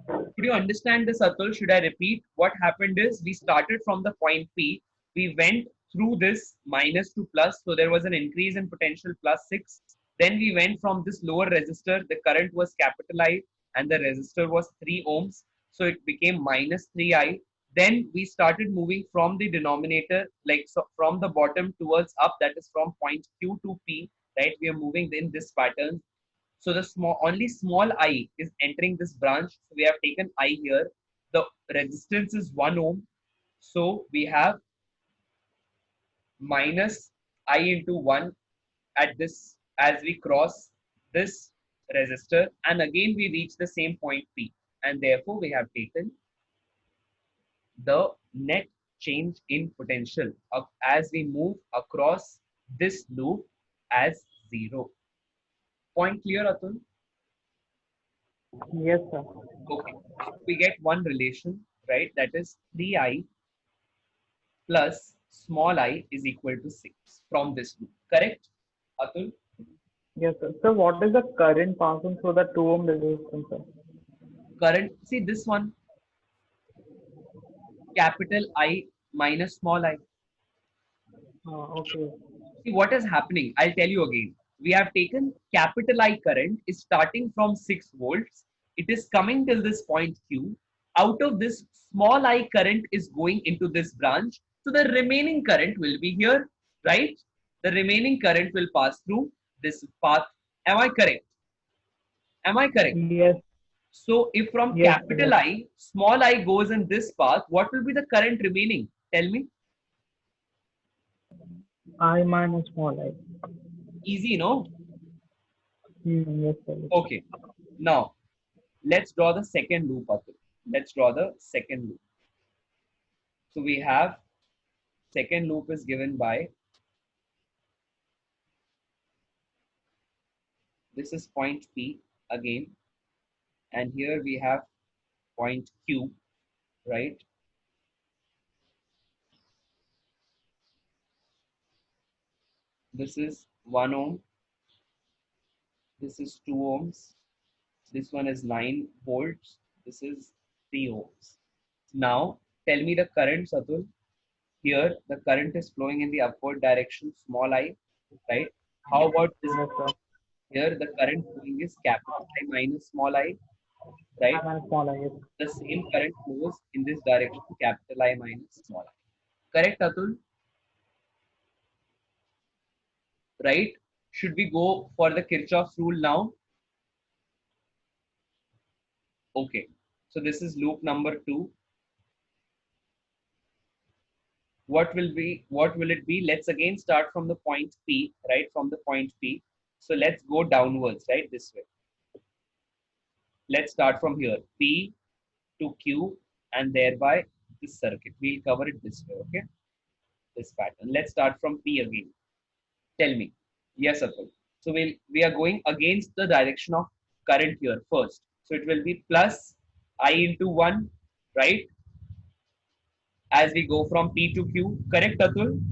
0. Could you understand this, Atul? Should I repeat? What happened is we started from the point P, we went through this minus to plus, so there was an increase in potential plus 6. Then we went from this lower resistor, the current was capital I, and the resistor was 3 ohms, so it became minus 3i. Then we started moving from the denominator, like so from the bottom towards up, that is from point Q to P, right? We are moving in this pattern. So the only small I is entering this branch. So we have taken I here. the resistance is 1 ohm. So we have minus I into 1 at this as we cross this resistor, and again we reach the same point P, and therefore we have taken the net change in potential as we move across this loop as 0. Point clear, Atul?
Yes, sir.
Okay. So we get one relation, right? That is 3i plus small I is equal to 6 from this loop. Correct, Atul?
Yes, sir. So what is the current passing through the 2 ohm resistance, sir?
Current, see this one, capital I minus small I.
Okay.
See what is happening. I'll tell you again. We have taken capital I current is starting from 6 volts. It is coming till this point Q. Out of this, small I current is going into this branch. So the remaining current will be here, right? The remaining current will pass through this path. Am I correct? Am I correct?
Yes,
So if from
yes,
capital
yes.
I, small I goes in this path, what will be the current remaining? Tell me.
I minus small I.
Easy, no?
Yes, sir.
Okay. Now, let's draw the second loop, Atul. Let's draw the second loop. So we have second loop is given by, this is point P again, and here we have point Q, right? This is 1 ohm, this is 2 ohms, this one is 9 volts, this is 3 ohms. Now, tell me the currents, Atul. Here, the current is flowing in the upward direction, small I, right? How about this?
Yes, sir.
Here, the current flowing is capital I minus small I, right?
I minus small I. Yes.
The same current flows in this direction, capital I minus small I. Correct, Atul? Right? Should we go for the Kirchhoff's rule now? Okay. So this is loop number 2. What will it be? Let's again start from the point P, right? From the point P. So let's go downwards, right? This way. Let's start from here. P to Q and thereby this circuit. We'll cover it this way, okay? This pattern. Let's start from P again. Tell me. Yes, Atul. So we are going against the direction of current here first. So it will be plus I into 1, right? As we go from P to Q. Correct, Atul?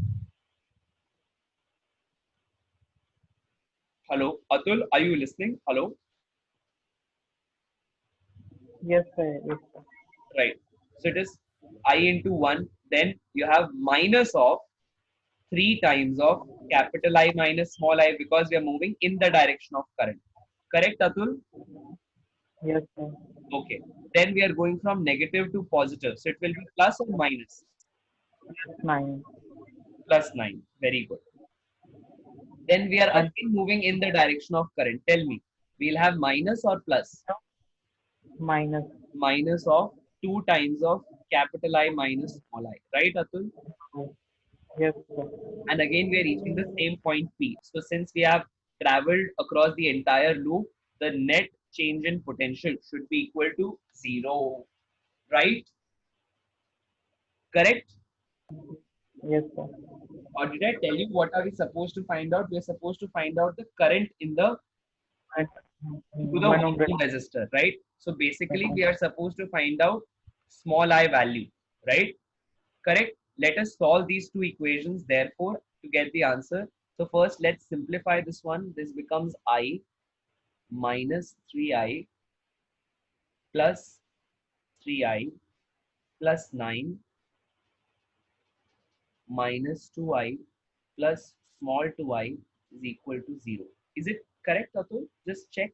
Hello? Atul, are you listening? Hello?
Yes, sir. Yes, sir.
Right. So it is I into 1. Then you have minus of 3 times of capital I minus small I because we are moving in the direction of current. Correct, Atul?
Yes, sir.
Okay. Then we are going from negative to positive. So it will be plus or minus?
9.
Plus 9. Very good. Then we are
And
again moving in the direction of current. Tell me, we'll have minus or plus?
minus.
Minus of 2 times of capital I minus small I. Right, Atul?
Yes, sir.
And again, we are reaching the same point P. So since we have traveled across the entire loop, the net change in potential should be equal to 0. Right? Correct?
Yes, sir.
Or did I tell you what are we supposed to find out? We are supposed to find out the current in the
And
to the
1
1
ohm
ohm resistor, right? So basically, we are supposed to find out small I value, right? Correct? Let us solve these two equations, therefore, to get the answer. So first, let's simplify this one. This becomes I minus 3I plus 3I plus 9 minus 2I plus small 2I is equal to 0. Is it correct, Atul? Just check.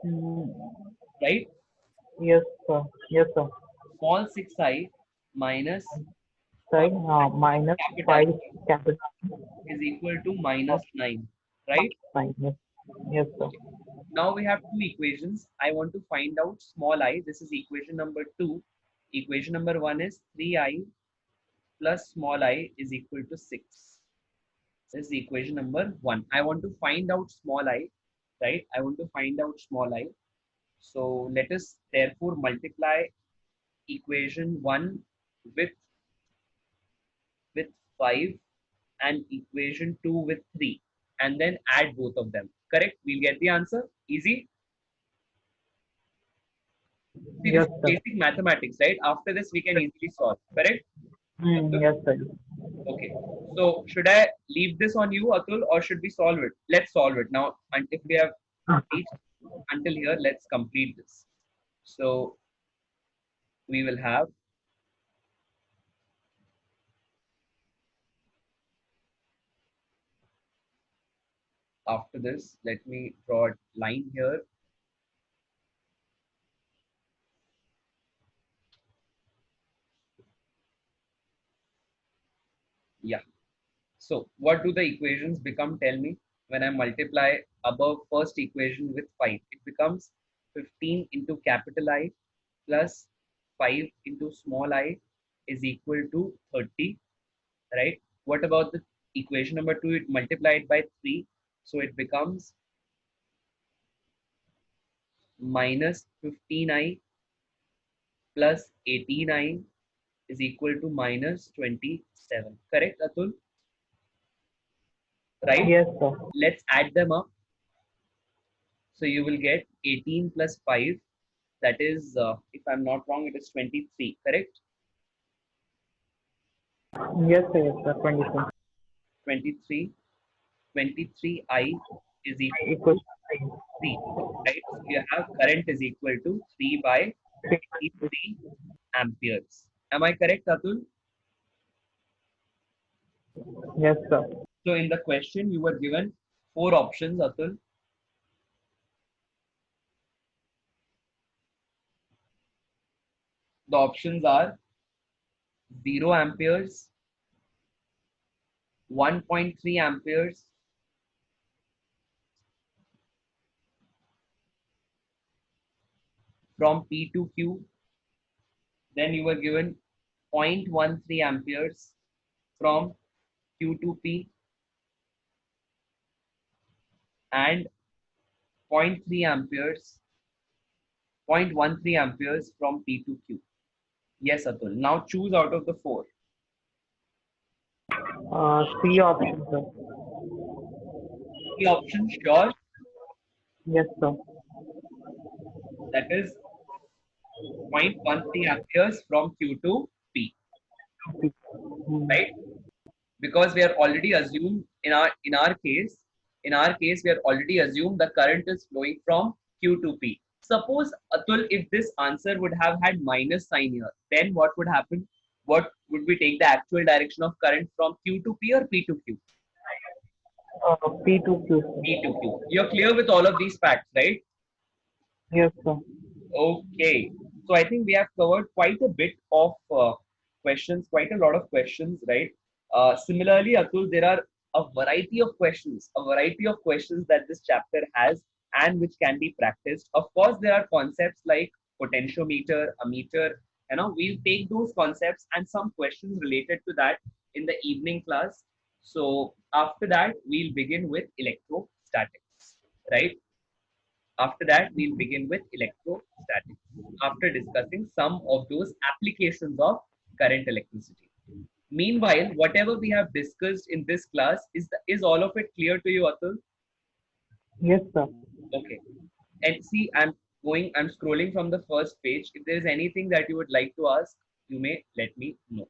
Mm,
Right?
yes, sir. Yes, sir.
Small 6I minus
Side minus
capital
5 capital.
is equal to minus 9. right?
Fine. Yes. Yes, sir.
Okay. Now we have two equations. I want to find out small I. This is equation number 2. Equation number 1 is 3i plus small I is equal to 6. This is equation number 1. I want to find out small I, right? I want to find out small I. So let us therefore multiply equation 1 with with 5 and equation 2 with 3 and then add both of them. Correct? We'll get the answer. Easy. See, this
Yes,
is
sir.
basic mathematics, right? After this, we can easily solve. Correct? Atul?
Yes, sir.
Okay. So should I leave this on you, Atul, or should we solve it? Let's solve it now. And if we have reached until here, let's complete this. So we will have after this. Let me draw a line here. Yeah. So what do the equations become? Tell me. When I multiply above first equation with 5, it becomes 15 into capital I plus 5 into small I is equal to 30, right? What about the equation number 2? It multiplied by 3, so it becomes minus 15i plus 18i is equal to minus 27. Correct, Atul? Right?
Yes, sir.
Let's add them up. So you will get 18 plus 5. That is, if I'm not wrong, it is 23. Correct?
Yes, sir. Yes, sir. 22.
23. 23i is equal
Equal
to 3. Right? So you have current is equal to 3 by 23 amperes. Am I correct, Atul?
Yes, sir.
So in the question, you were given four options, Atul. The options are 0 amperes, 1.3 amperes, from P to Q. Then you were given 0.13 amperes from Q to P and zero point 0.3 amperes, 0.13 amperes from P to Q. Yes, Atul. Now choose out of the four.
C option, sir.
The option sure,
Yes, sir.
that is 0.13 amperes from Q to P,
Hmm.
right? Because we are already assumed in our case we are already assumed the current is flowing from Q to P. Suppose, Atul, if this answer would have had minus sign here, then what would happen? What would we take the actual direction of current, from Q to P or P to Q?
P to Q,
P to
sir.
Q. You're clear with all of these facts, right?
Yes, sir.
Okay. So I think we have covered quite a bit of questions, quite a lot of questions, right? Similarly, Atul, there are a variety of questions that this chapter has and which can be practiced. Of course, there are concepts like potentiometer, ammeter. We'll take those concepts and some questions related to that in the evening class. So after that, we'll begin with electrostatics, right? After that, we'll begin with electrostatics after discussing some of those applications of current electricity. Meanwhile, whatever we have discussed in this class, is all of it clear to you, Atul?
Yes, sir.
Okay. And see, I'm scrolling from the first page. If there is anything that you would like to ask, you may let me know.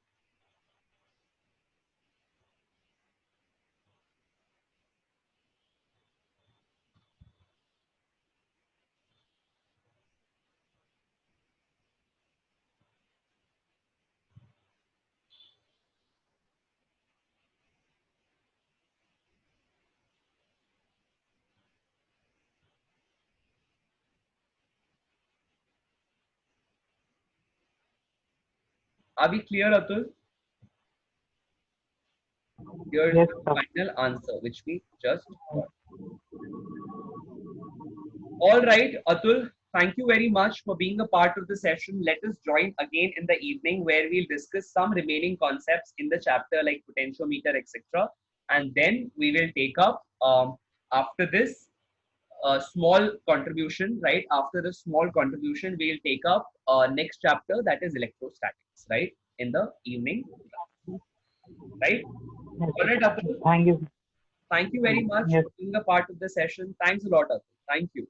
Are we clear, Atul? Here's
Yes,
the
sir.
final answer, which we just got. All right, Atul, thank you very much for being a part of the session. Let us join again in the evening where we'll discuss some remaining concepts in the chapter like potentiometer, etc. And then we will take up after this small contribution, right? After the small contribution, we'll take up next chapter that is electrostatics, right? In the evening, right?
Yes,
All right, Atul.
thank you.
Thank you very much
Yes.
for being a part of the session. Thanks a lot, Atul. Thank you.